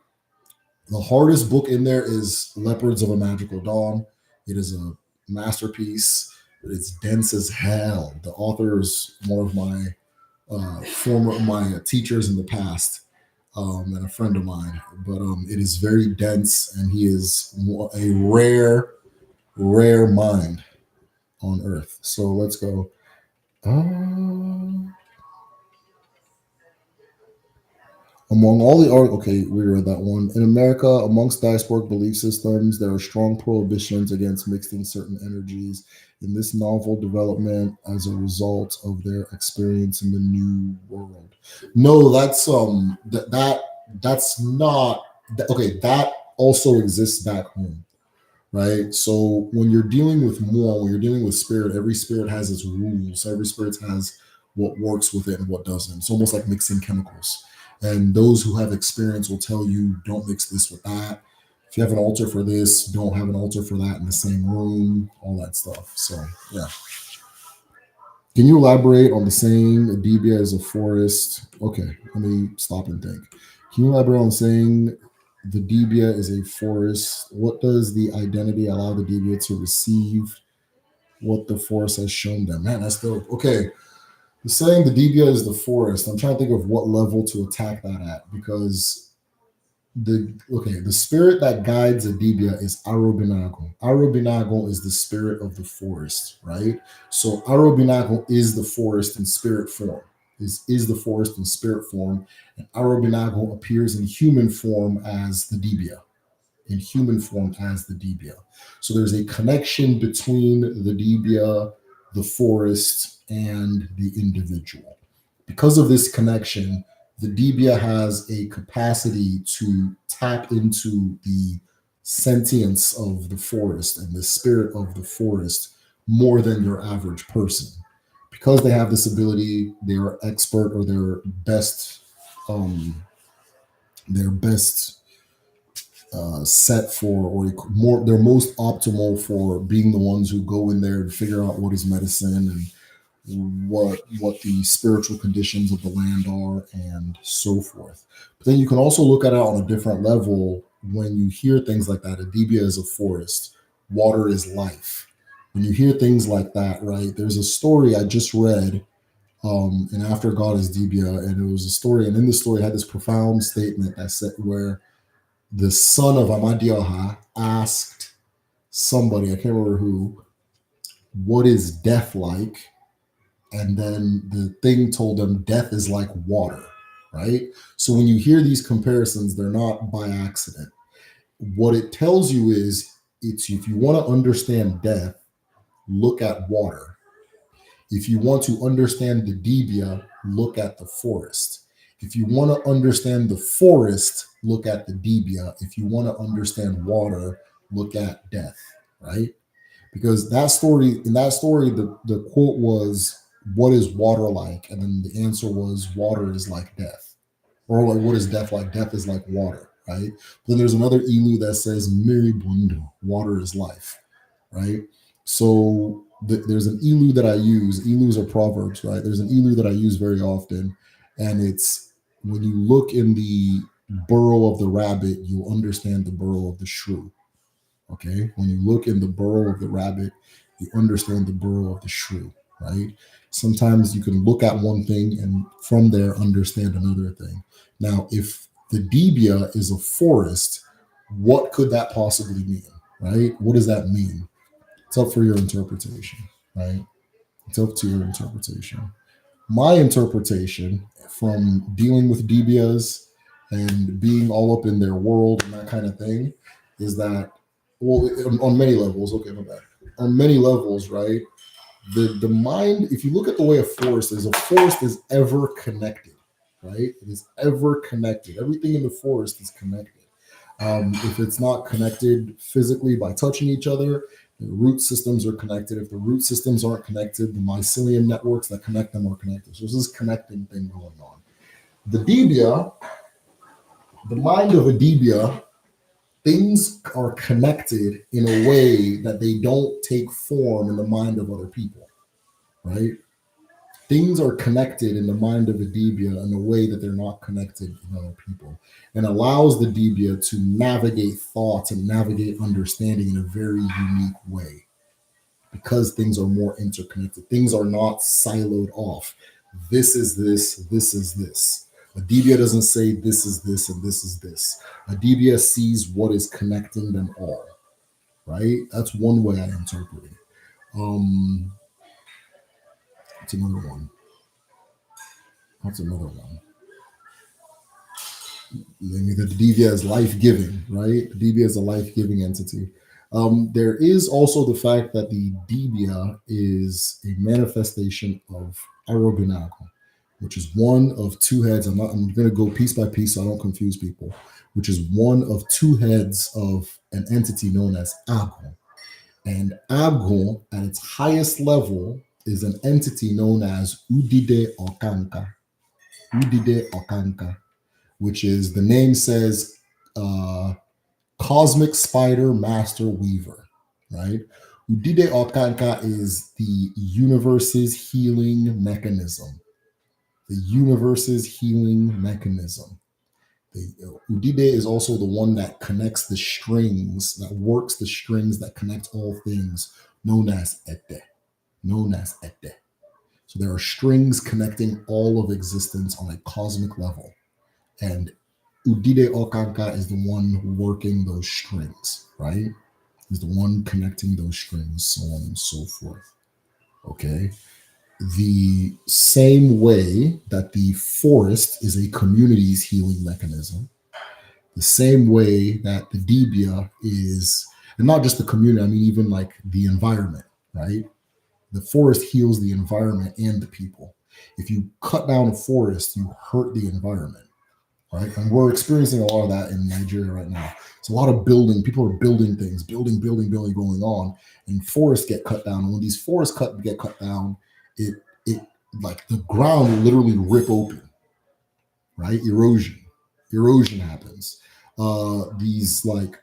the hardest book in there is Leopards of a Magical Dawn. It is a masterpiece. It's dense as hell. The author is one of my teachers in the past, and a friend of mine. But it is very dense, and he is a rare mind on Earth. So let's go. Among all the art, okay, we read that one. In America, amongst diasporic belief systems, there are strong prohibitions against mixing certain energies in this novel development as a result of their experience in the new world. No, that's not okay. That also exists back home, right? So when you're dealing with more, when you're dealing with spirit, every spirit has its rules. Every spirit has what works with it and what doesn't. It's almost like mixing chemicals. And those who have experience will tell you, don't mix this with that. If you have an altar for this, don't have an altar for that in the same room, all that stuff. So, yeah. Can you elaborate on the saying Adibia is a forest? Okay, let me stop and think. Can you elaborate on saying the Debia is a forest? What does the identity allow the Debia to receive what the forest has shown them? Man, that's dope. Okay, the saying the Debia is the forest. I'm trying to think of what level to attack that at because the spirit that guides Adibia is Arobinago. Arobinago is the spirit of the forest, right? So Arobinago is the forest in spirit form. Is the forest in spirit form, and Arobinago appears in human form as the Debia. In human form as the Debia. So there's a connection between the Debia, the forest, and the individual. Because of this connection, the Debia has a capacity to tap into the sentience of the forest and the spirit of the forest more than your average person. Because they have this ability, they are expert or um, their best set for, or more, they're most optimal for being the ones who go in there and figure out what is medicine and what the spiritual conditions of the land are and so forth. But then you can also look at it on a different level when you hear things like that. Adibia is a forest, water is life. When you hear things like that, right? There's a story I just read in After God is Debia, and it was a story, and in the story it had this profound statement that said where the son of Amadioha asked somebody, I can't remember who, what is death like? And then the thing told them death is like water, right? So when you hear these comparisons, they're not by accident. What it tells you is it's if you want to understand death, look at water. If you want to understand the Debia, look at the forest. If you want to understand the forest, look at the Debia. If you want to understand water, look at death, right? Because in that story, the quote was, what is water like? And then the answer was, water is like death. Or like, what is death like? Death is like water, right? Then there's another ilu that says, Miri Bundu, water is life, right? So there's an ilu that I use. Ilus are proverbs, right? There's an ilu that I use very often. And it's when you look in the burrow of the rabbit, you'll understand the burrow of the shrew. Okay, when you look in the burrow of the rabbit, you understand the burrow of the shrew, right? Sometimes you can look at one thing and from there understand another thing. Now, if the Debia is a forest, what could that possibly mean, right? What does that mean? It's up for your interpretation, right? It's up to your interpretation. My interpretation from dealing with Debias and being all up in their world and that kind of thing is that, well, on many levels, okay, my bad. On many levels, right? The mind, if you look at the way a forest is ever connected, right? It is ever connected. Everything in the forest is connected. If it's not connected physically by touching each other, the root systems are connected. If the root systems aren't connected, the mycelium networks that connect them are connected. So there's this connecting thing going on. The Debia, the mind of a Debia, things are connected in a way that they don't take form in the mind of other people, right? Things are connected in the mind of a Debia in a way that they're not connected in other people, and allows the Debia to navigate thoughts and navigate understanding in a very unique way because things are more interconnected. Things are not siloed off. This is this, this is this. A Debia doesn't say this is this and this is this. A Debia sees what is connecting them all, right? That's one way I interpret it. That's another one. That's another one. The Debia is life-giving, right? The Debia is a life-giving entity. There is also the fact that the Debia is a manifestation of Arobinago, which is one of two heads. I'm going to go piece by piece so I don't confuse people, which is one of two heads of an entity known as Ago. And Ago, at its highest level, is an entity known as Udide Okanka. Udide Okanka, which is, the name says, cosmic spider master weaver, right? Udide Okanka is the universe's healing mechanism. The universe's healing mechanism. Udide is also the one that connects the strings, that works the strings that connect all things, known as Ete. Known as Ete. So there are strings connecting all of existence on a cosmic level. And Udide Okanka is the one working those strings, right? Is the one connecting those strings, so on and so forth. Okay. The same way that the forest is a community's healing mechanism, the same way that the Dibia is, and not just the community, I mean, even like the environment, right? The forest heals the environment and the people. If you cut down a forest, you hurt the environment, right? And we're experiencing a lot of that in Nigeria right now. It's a lot of building. People are building things, building going on, and forests get cut down. And when these forests get cut down, it like the ground will literally rip open, right? Erosion happens. These like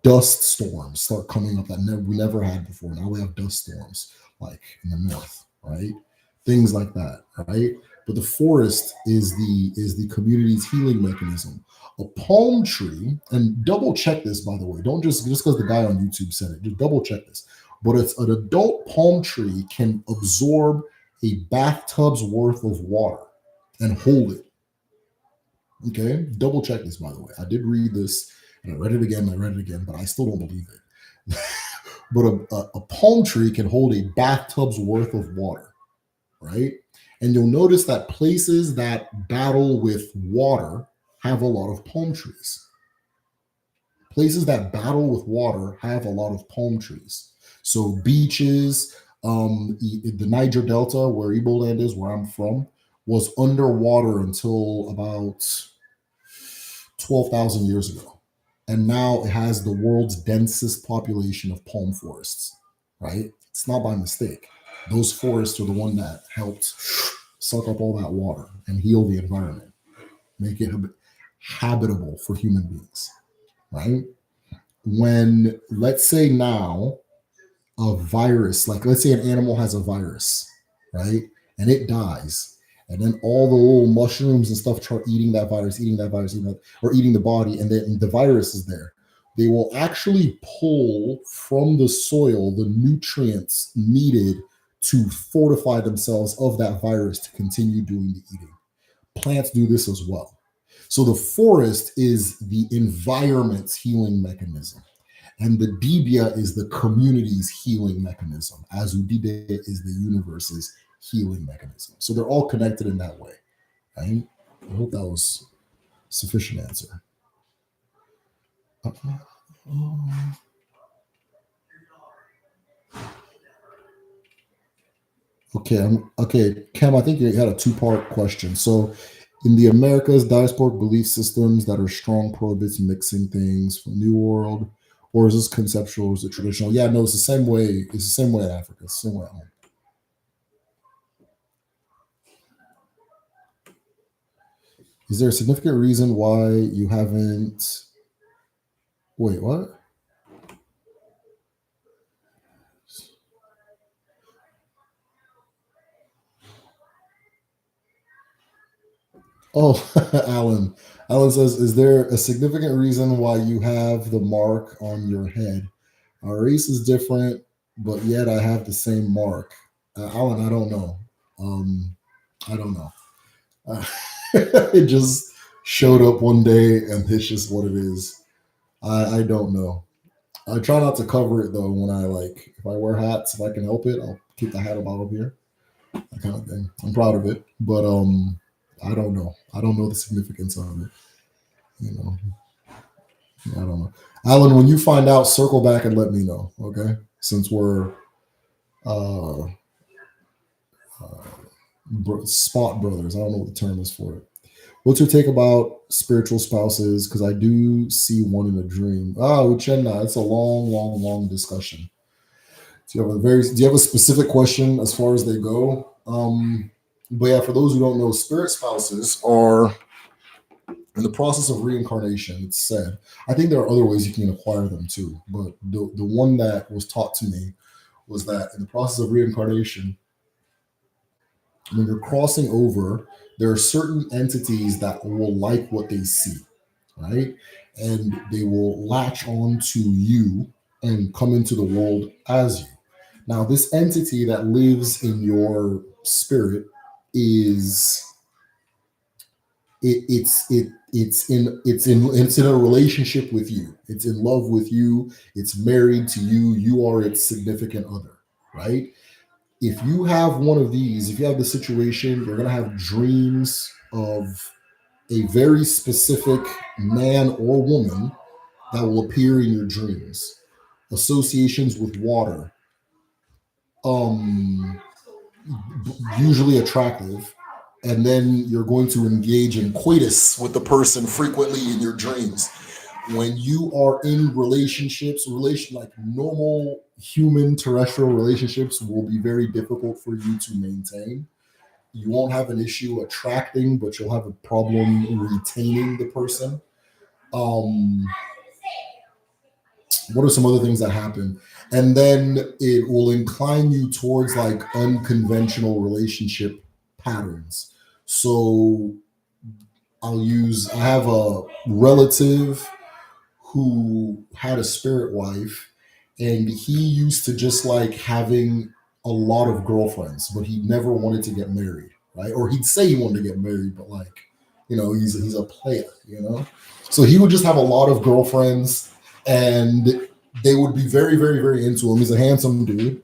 dust storms start coming up that we never had before. Now we have dust storms like in the north, right? Things like that, right? But the forest is the community's healing mechanism. A palm tree, and double check this, by the way. Don't just because the guy on YouTube said it, just double check this. But it's an adult palm tree can absorb a bathtub's worth of water and hold it. Okay, double check this, by the way. I did read this and I read it again, but I still don't believe it. But a palm tree can hold a bathtub's worth of water, right? And you'll notice that places that battle with water have a lot of palm trees. Places that battle with water have a lot of palm trees. So beaches, the Niger Delta, where Igbo land is, where I'm from, was underwater until about 12,000 years ago. And now it has the world's densest population of palm forests, right? It's not by mistake. Those forests are the one that helped suck up all that water and heal the environment, make it habitable for human beings, right? When, let's say now, a virus, like let's say an animal has a virus, right? And it dies. And then all the little mushrooms and stuff start eating that virus, or eating the body, and then the virus is there. They will actually pull from the soil the nutrients needed to fortify themselves of that virus to continue doing the eating. Plants do this as well. So the forest is the environment's healing mechanism. And the Dibia is the community's healing mechanism, as Udide is the universe's healing mechanism. So they're all connected in that way. Right? I hope that was sufficient answer. Okay, Cam, I think you had a two-part question. So in the Americas, diasporic belief systems that are strong prohibits mixing things from New World, or is this conceptual or is it traditional? Yeah, no, it's the same way. It's the same way in Africa. It's the same way at home. Is there a significant reason why you haven't? Wait, what? Oh, Alan. Alan says, is there a significant reason why you have the mark on your head? Our race is different, but yet I have the same mark. Alan, I don't know. I don't know. It just showed up one day, and it's just what it is. I don't know. I try not to cover it though. When I like, if I wear hats, if I can help it, I'll keep the hat above here. That kind of thing. I'm proud of it, but I don't know. I don't know the significance of it. You know, I don't know. Alan, when you find out, circle back and let me know. Okay, since we're uh, spot brothers. I don't know what the term is for it. What's your take about spiritual spouses? Because I do see one in a dream. Uchenna, it's a long discussion. Do you have a specific question as far as they go? But yeah, for those who don't know, spirit spouses are In the process of reincarnation, it's said, I think there are other ways you can acquire them too, but the one that was taught to me was that in the process of reincarnation, when you're crossing over, there are certain entities that will like what they see, right? And they will latch on to you and come into the world as you. Now, this entity that lives in your spirit is it's in a relationship with you. It's in love with you. It's married to you. You are its significant other, right? If you have one of these, if you have the situation, you're gonna have dreams of a very specific man or woman that will appear in your dreams. Associations with water, um, usually attractive, and then you're going to engage in coitus with the person frequently in your dreams. When you are in relationships, like normal human terrestrial relationships will be very difficult for you to maintain. You won't have an issue attracting, but you'll have a problem retaining the person. Um, what are some other things that happen? And then it will incline you towards like unconventional relationship patterns. So I have a relative who had a spirit wife, and he used to just like having a lot of girlfriends, but he never wanted to get married, right? Or he'd say he wanted to get married, but like, he's a player, So he would just have a lot of girlfriends, and they would be very, very, very into him. He's a handsome dude,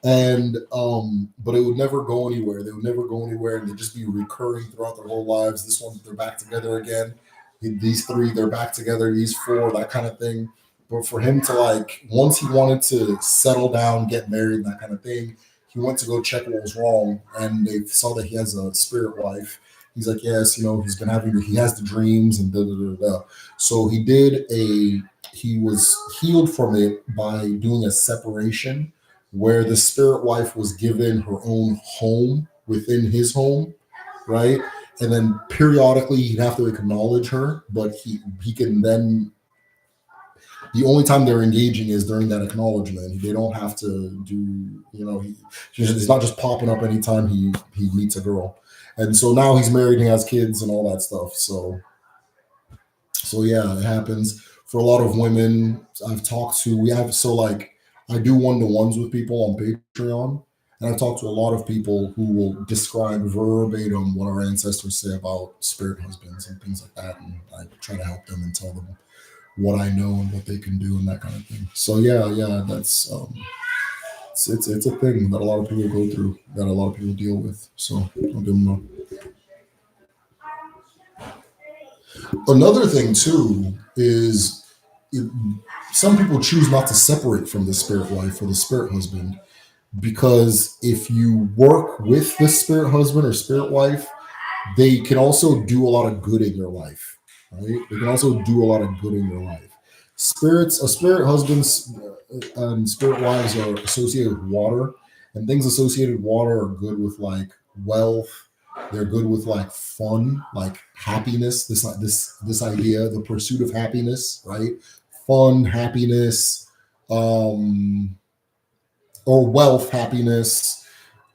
and but it would never go anywhere. They would never go anywhere, and they'd just be recurring throughout their whole lives. This one, they're back together again. These three, they're back together. These four, that kind of thing. But for him to like, once he wanted to settle down, get married, that kind of thing, he went to go check what was wrong, and they saw that he has a spirit wife. He's like, yes, he has the dreams and da da da da. So he was healed from it by doing a separation where the spirit wife was given her own home within his home, right? And then periodically he'd have to acknowledge her, but he can then, the only time they're engaging is during that acknowledgement. They don't have to do, he's not just popping up anytime he meets a girl. And so now he's married, he has kids and all that stuff. So yeah, it happens for a lot of women I've talked to. I do one-to-ones with people on Patreon, and I've talked to a lot of people who will describe verbatim what our ancestors say about spirit husbands and things like that, and I try to help them and tell them what I know and what they can do and that kind of thing. So yeah, that's it's a thing that a lot of people go through, that a lot of people deal with. So I'll give them another thing too is it, some people choose not to separate from the spirit wife or the spirit husband, because if you work with the spirit husband or spirit wife, they can also do a lot of good in your life, right? They can also do a lot of good in your life. Spirit husbands and spirit wives are associated with water, and things associated with water are good with like wealth. They're good with like fun, like happiness. This idea, the pursuit of happiness, right? Fun, happiness, or wealth, happiness,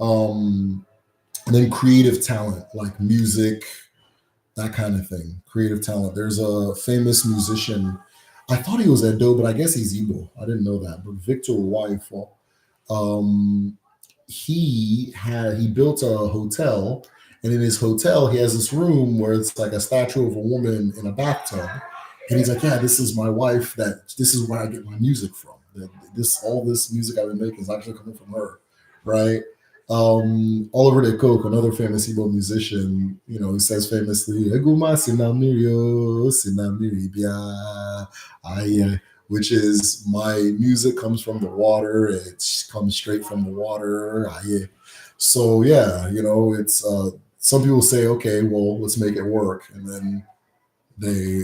and then creative talent like music, that kind of thing. Creative talent. There's a famous musician. I thought he was Edo, but I guess he's Igbo. I didn't know that. But Victor Waifo, um, he built a hotel, and in his hotel he has this room where it's like a statue of a woman in a bathtub, and he's like, yeah, this is my wife. This is where I get my music from. All this music I've been making is actually coming from her, right? Oliver De Coke, another famous Igbo musician, he says famously, "Eguma sinamirio sinamiri bia," which is, my music comes from the water. It comes straight from the water. So yeah, it's some people say, okay, well, let's make it work, and then they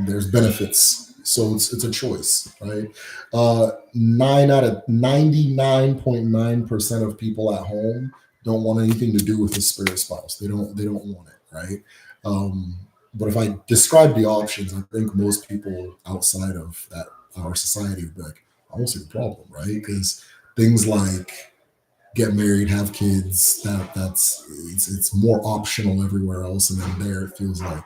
there's benefits. So it's a choice, right? 99.9% of people at home don't want anything to do with the spirit spouse. They don't want it, right? But if I describe the options, I think most people outside of that our society would be like, I don't see the problem, right? Because things like get married, have kids, it's more optional everywhere else, and then there it feels like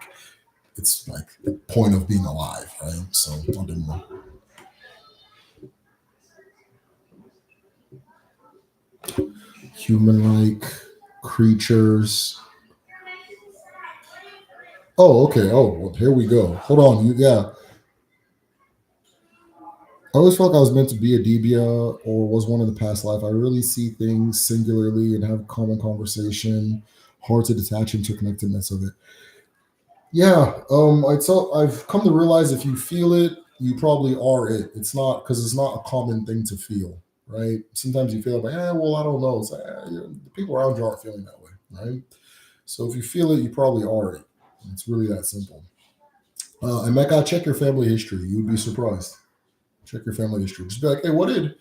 it's like the point of being alive, right? So I didn't know. Human-like creatures. Oh, okay. Oh, well, here we go. Hold on. Yeah, I always felt like I was meant to be a Debia or was one in the past life. I really see things singularly and have common conversation. Hard to detach interconnectedness of it. Yeah, I've come to realize if you feel it, you probably are it. It's not because it's not a common thing to feel, right? Sometimes you feel like, well, I don't know. It's like, the people around you aren't feeling that way, right? So if you feel it, you probably are it. It's really that simple. And Mecca, check your family history. You would be surprised. Check your family history. Just be like, hey, what did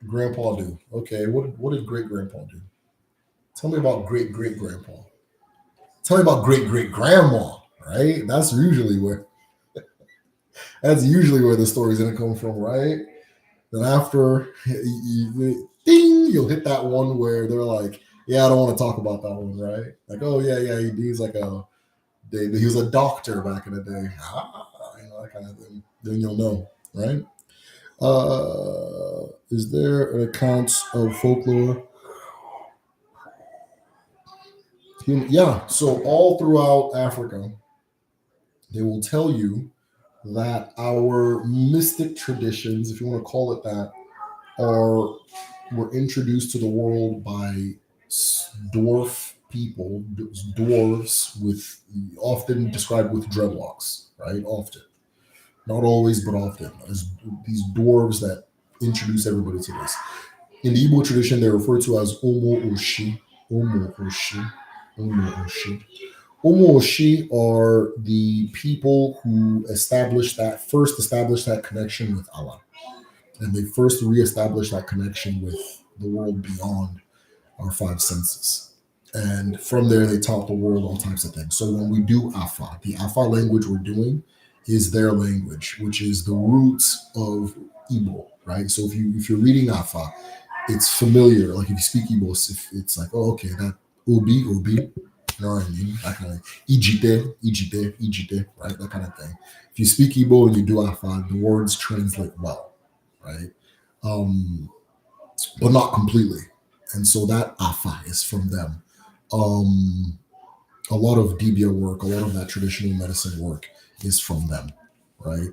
grandpa do? Okay, what did great grandpa do? Tell me about great great grandpa. Tell me about great great grandma. Right? That's usually where the story's gonna come from, right? Then after ding, you'll hit that one where they're like, yeah, I don't want to talk about that one, right? Like, oh yeah, yeah, he's like he was a doctor back in the day. That kind of thing. Then you'll know, right? Is there an account of folklore? Yeah, so all throughout Africa, they will tell you that our mystic traditions, if you want to call it that, are were introduced to the world by dwarf people, dwarves with often described with dreadlocks, right? Often, not always, but often, as these dwarves that introduce everybody to this. In the Igbo tradition, they're referred to as Omo Oshi. Omo Oshi. Omo Oshi. Omo Oshi are the people who first established that connection with Allah. And they first reestablished that connection with the world beyond our five senses. And from there, they taught the world all types of things. So when we do Afa, the Afa language we're doing is their language, which is the roots of Igbo, right? So if you're reading Afa, it's familiar. Like if you speak Igbo, it's like, oh, okay, that Obi, you know what I mean? That kind of Ijite, right? That kind of thing. If you speak Igbo and you do Afa, the words translate well, right? Um, but not completely. And so that Afa is from them. Um, a lot of DBA work, a lot of that traditional medicine work is from them, right?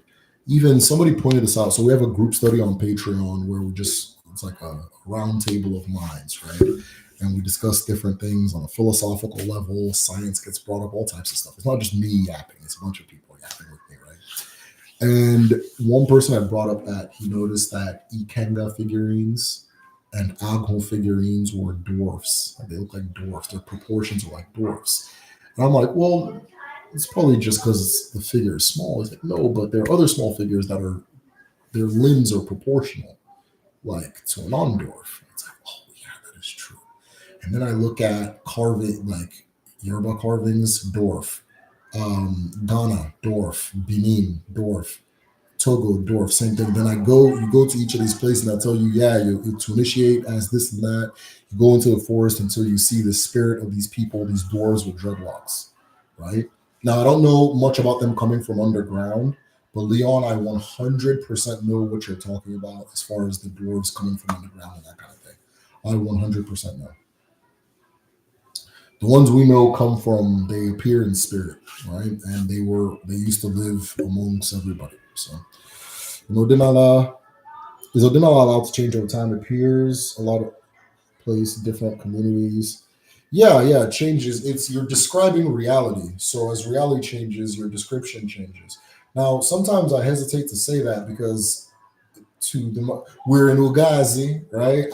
Even somebody pointed this out. So we have a group study on Patreon where it's like a round table of minds, right? And we discuss different things on a philosophical level. Science gets brought up, all types of stuff. It's not just me yapping, it's a bunch of people yapping with me, right? And one person had brought up that he noticed that Ikenga figurines and Agho figurines were dwarfs. Like they look like dwarfs. Their proportions are like dwarfs. And I'm like, well, it's probably just because the figure is small. It's like, no, but there are other small figures that are their limbs are proportional, like to a non-dwarf. It's like, oh yeah, that is true. And then I look at carving, like Yoruba carvings, dwarf. Ghana, dwarf. Benin, dwarf. Togo, dwarf, same thing. Then you go to each of these places and I tell you, yeah, you to initiate as this and that. You go into the forest until you see the spirit of these people, these dwarves with dreadlocks, right? Now, I don't know much about them coming from underground, but Leon, I 100% know what you're talking about as far as the dwarves coming from underground and that kind of thing. I 100% know. The ones we know come from, they appear in spirit, right? And they used to live amongst everybody. So, Odinala is Odinala allowed to change over time? It appears a lot of place, different communities. Yeah, yeah, it changes. It's you're describing reality. So as reality changes, your description changes. Now, sometimes I hesitate to say that because we're in Ugazi, right?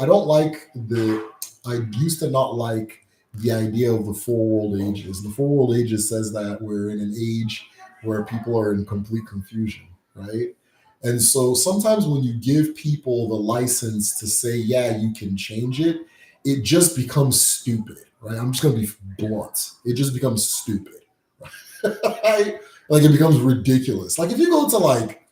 I used to not like the idea of the four world ages. The four world ages says that we're in an age where people are in complete confusion, right? And so sometimes when you give people the license to say, yeah, you can change it, it just becomes stupid, right? I'm just gonna be blunt. It just becomes stupid. Right? Like it becomes ridiculous. Like if you go to like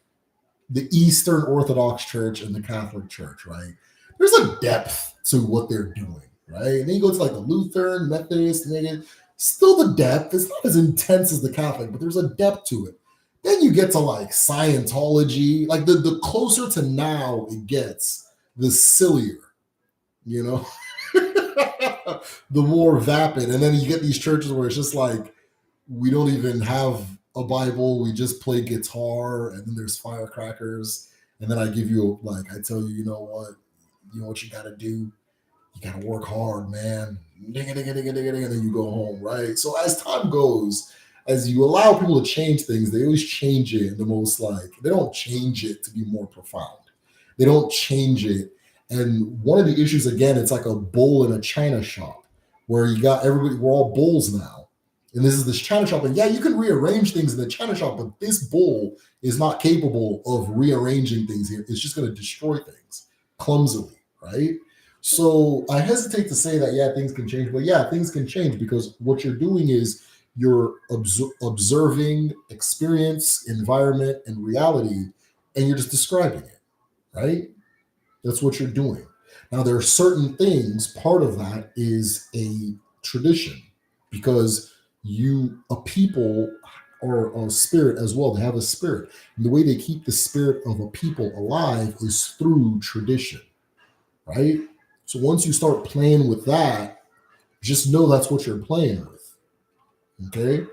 the Eastern Orthodox Church and the Catholic Church, right? There's a depth to what they're doing, right? And then you go to like the Lutheran, Methodist, and still the depth. It's not as intense as the Catholic, but there's a depth to it. Then you get to like Scientology, like the closer to now it gets, the sillier, you know, the more vapid. And then you get these churches where it's just like, we don't even have a Bible. We just play guitar, and then there's firecrackers. And then I give you like I tell you, you know what you got to do. You got to work hard, man. And then you go home, right? So as time goes, as you allow people to change things, they always change it in the most like they don't change it to be more profound. They don't change it. And one of the issues again, it's like a bull in a china shop where you got everybody. We're all bulls now. And this is this china shop. And yeah, you can rearrange things in the china shop, but this bull is not capable of rearranging things here. It's just going to destroy things clumsily, right? So I hesitate to say that, yeah, things can change. But yeah, things can change because what you're doing is you're observing experience, environment, and reality, and you're just describing it, right? That's what you're doing. Now, there are certain things, part of that is a tradition because a people or a spirit as well. They have a spirit. And the way they keep the spirit of a people alive is through tradition, right? So once you start playing with that, just know that's what you're playing with. Okay?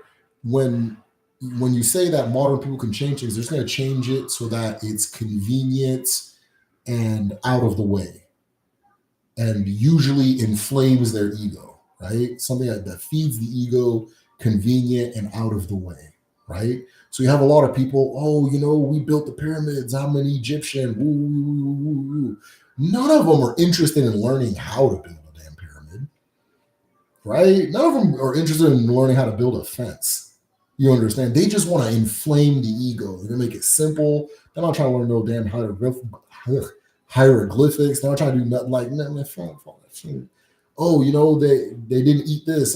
When you say that modern people can change things, they're just going to change it so that it's convenient and out of the way, and usually inflames their ego, right? Something that feeds the ego, convenient and out of the way, right? So you have a lot of people, oh, we built the pyramids, I'm an Egyptian, woo, woo, woo, woo. None of them are interested in learning how to build a damn pyramid, right? None of them are interested in learning how to build a fence. You understand? They just want to inflame the ego. They're going to make it simple. They're not trying to learn no damn hieroglyphics. They're not trying to do nothing like, oh, they didn't eat this.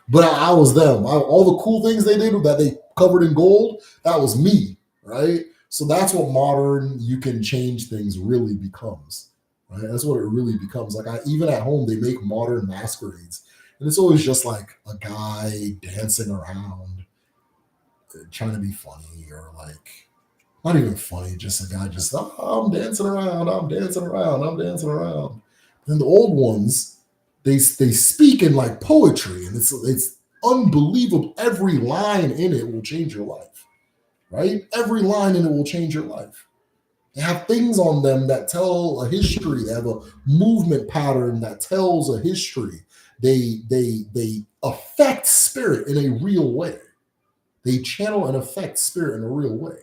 But I was them. All the cool things they did that they covered in gold, that was me, right? So that's what modern you can change things really becomes, right? That's what it really becomes. Like even at home, they make modern masquerades, and it's always just like a guy dancing around, trying to be funny, or like not even funny, just a guy just, I'm dancing around, I'm dancing around, I'm dancing around. And the old ones, they speak in like poetry, and it's unbelievable. Every line in it will change your life, right? Every line in it will change your life. They have things on them that tell a history. They have a movement pattern that tells a history. They affect spirit in a real way. They channel and affect spirit in a real way.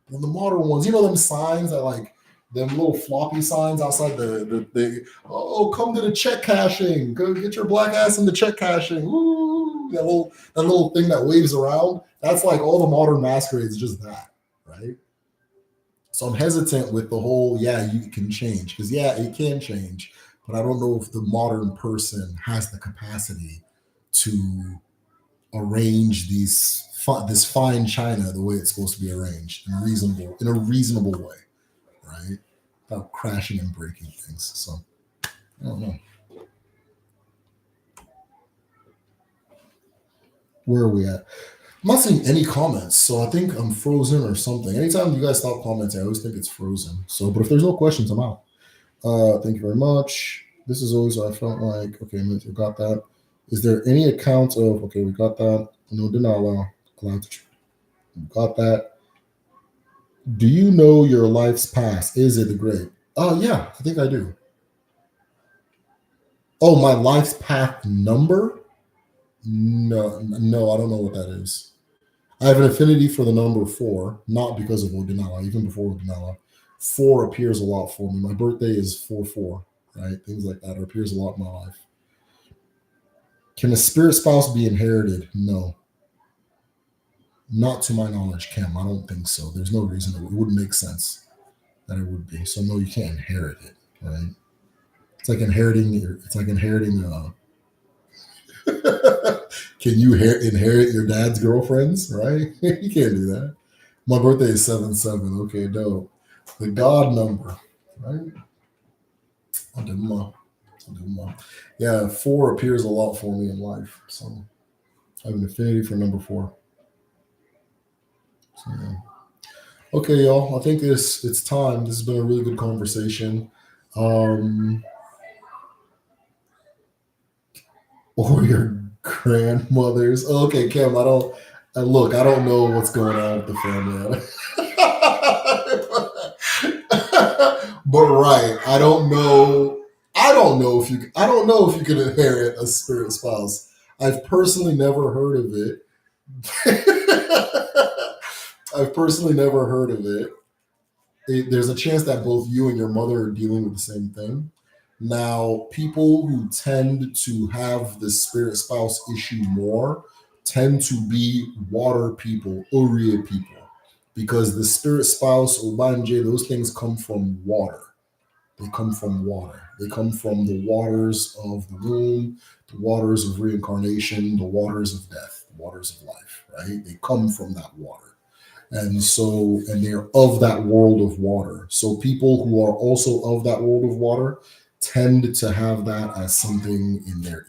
And the modern ones, them signs that like them little floppy signs outside oh, come to the check cashing. Go get your black ass in the check cashing. Woo! That little thing that waves around. That's like all the modern masquerades, just that, right? So I'm hesitant with the whole, yeah, you can change. Because yeah, it can change. But I don't know if the modern person has the capacity to arrange this fine china the way it's supposed to be arranged in a reasonable way, right? Without crashing and breaking things. So I don't know. Where are we at? I'm not seeing any comments, so I think I'm frozen or something. Anytime you guys stop commenting, I always think it's frozen. So, but if there's no questions, I'm out. Thank you very much. This is always what I felt like. Okay, we got that. Is there any account of, okay, we got that. No Odinala. We got that. Do you know your life's past? Is it the grave? Oh, yeah, I think I do. Oh, my life's path number? No, I don't know what that is. I have an affinity for the number 4, not because of Odinala, even before Odinala. 4 appears a lot for me. My birthday is 4/4, right? Things like that appears a lot in my life. Can a spirit spouse be inherited? No. Not to my knowledge, Cam. I don't think so. There's no reason it wouldn't make sense that it would be. So no, you can't inherit it, right? It's like inheriting your. It's like inheriting. Can you inherit your dad's girlfriends? Right? You can't do that. My birthday is 7/7. Okay, dope. The God number, right? Odinala. Odinala. Yeah, 4 appears a lot for me in life. So I have an affinity for number 4. So, yeah. Okay, y'all. I think it's time. This has been a really good conversation. Um, or your grandmothers. Okay, Kim. I don't. Look, I don't know what's going on with the family. But right, I don't know. I don't know if you. I don't know if you can inherit a spirit spouse. I've personally never heard of it. I've personally never heard of it. There's a chance that both you and your mother are dealing with the same thing. Now, people who tend to have the spirit spouse issue more tend to be water people, Uriya people, because the spirit spouse, Obanje, those things come from water. They come from water. They come from the waters of the womb, the waters of reincarnation, the waters of death, the waters of life, right? They come from that water. And so, and they're of that world of water. So people who are also of that world of water tend to have that as something in their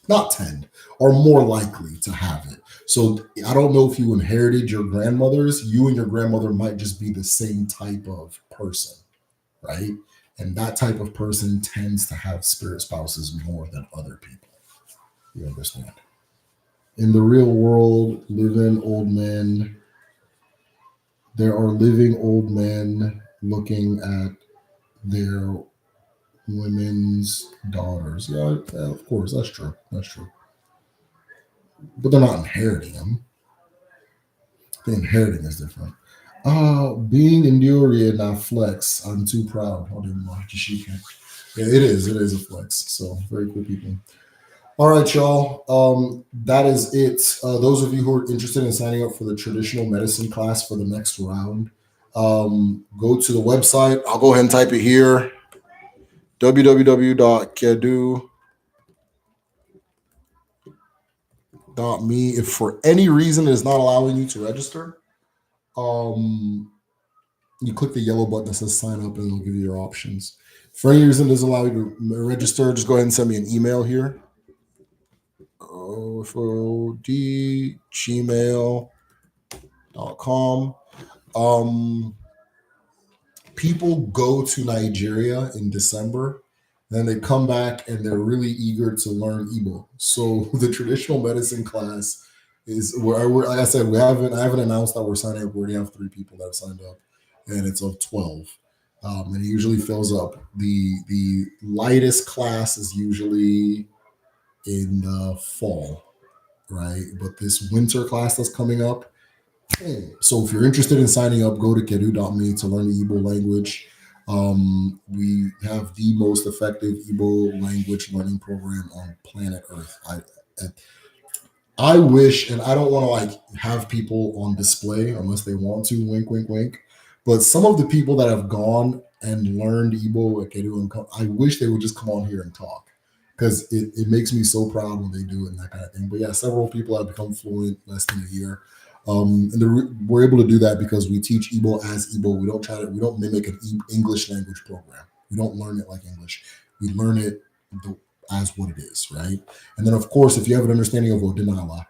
not tend, are more likely to have it. So I don't know if you inherited your grandmother's, you and your grandmother might just be the same type of person, right? And that type of person tends to have spirit spouses more than other people. You understand? In the real world, living old men, there are living old men looking at their women's daughters. Yeah, yeah, of course, that's true. That's true. But they're not inheriting them. The inheriting is different. Being Enduria now flex. I'm too proud. I didn't know. Yeah, it is. It is a flex. So very cool people. All right, y'all. That is it. Those of you who are interested in signing up for the traditional medicine class for the next round, go to the website. I'll go ahead and type it here: www.kedu.me. If for any reason it is not allowing you to register, um, you click the yellow button that says sign up and it'll give you your options. If for any reason it doesn't allow you to register, just go ahead and send me an email here. gmail.com. People go to Nigeria in December, then they come back and they're really eager to learn Igbo. So the traditional medicine class is where like I said, I haven't announced that we're signing up. We already have 3 people that have signed up, and it's of 12. And it usually fills up. The lightest class is usually in the fall, right? But this winter class that's coming up. So if you're interested in signing up, go to kedu.me to learn the Igbo language. We have the most effective Igbo language learning program on planet Earth. I wish, and I don't want to like have people on display unless they want to, wink, wink, wink. But some of the people that have gone and learned Igbo at Kedu, I wish they would just come on here and talk, because it makes me so proud when they do it and that kind of thing. But yeah, several people have become fluent less than a year. We're able to do that because we teach Igbo as Igbo. We don't mimic an English language program. We don't learn it like English. We learn it as what it is, right? And then, of course, if you have an understanding of Odinala,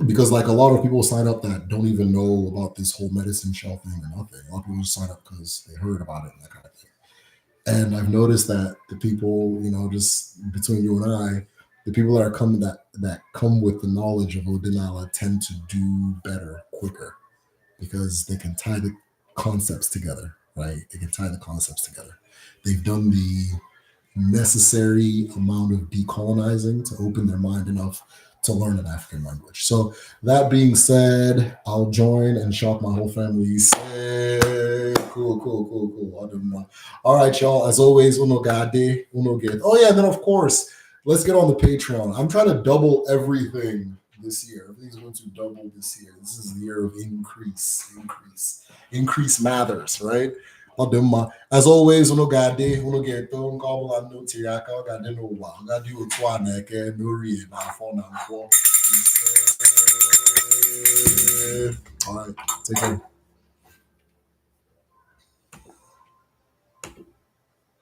because like a lot of people sign up that don't even know about this whole medicine shell thing or nothing. A lot of people just sign up because they heard about it and that kind of thing. And I've noticed that the people, just between you and I, the people that are coming that come with the knowledge of Odinala tend to do better quicker because they can tie the concepts together, right? They can tie the concepts together. They've done the necessary amount of decolonizing to open their mind enough to learn an African language. So that being said, I'll join and shock my whole family. Say, cool. I don't know. All right, y'all. As always, uno gade, uno get. Oh yeah, and then of course, let's get on the Patreon. I'm trying to double everything this year. Everything's going to double this year. This is the year of increase matters, right? As always, uno gade, uno get thrown gobble and no tiaka, got no one, got you twan, no read, now phone and four. All right, take care.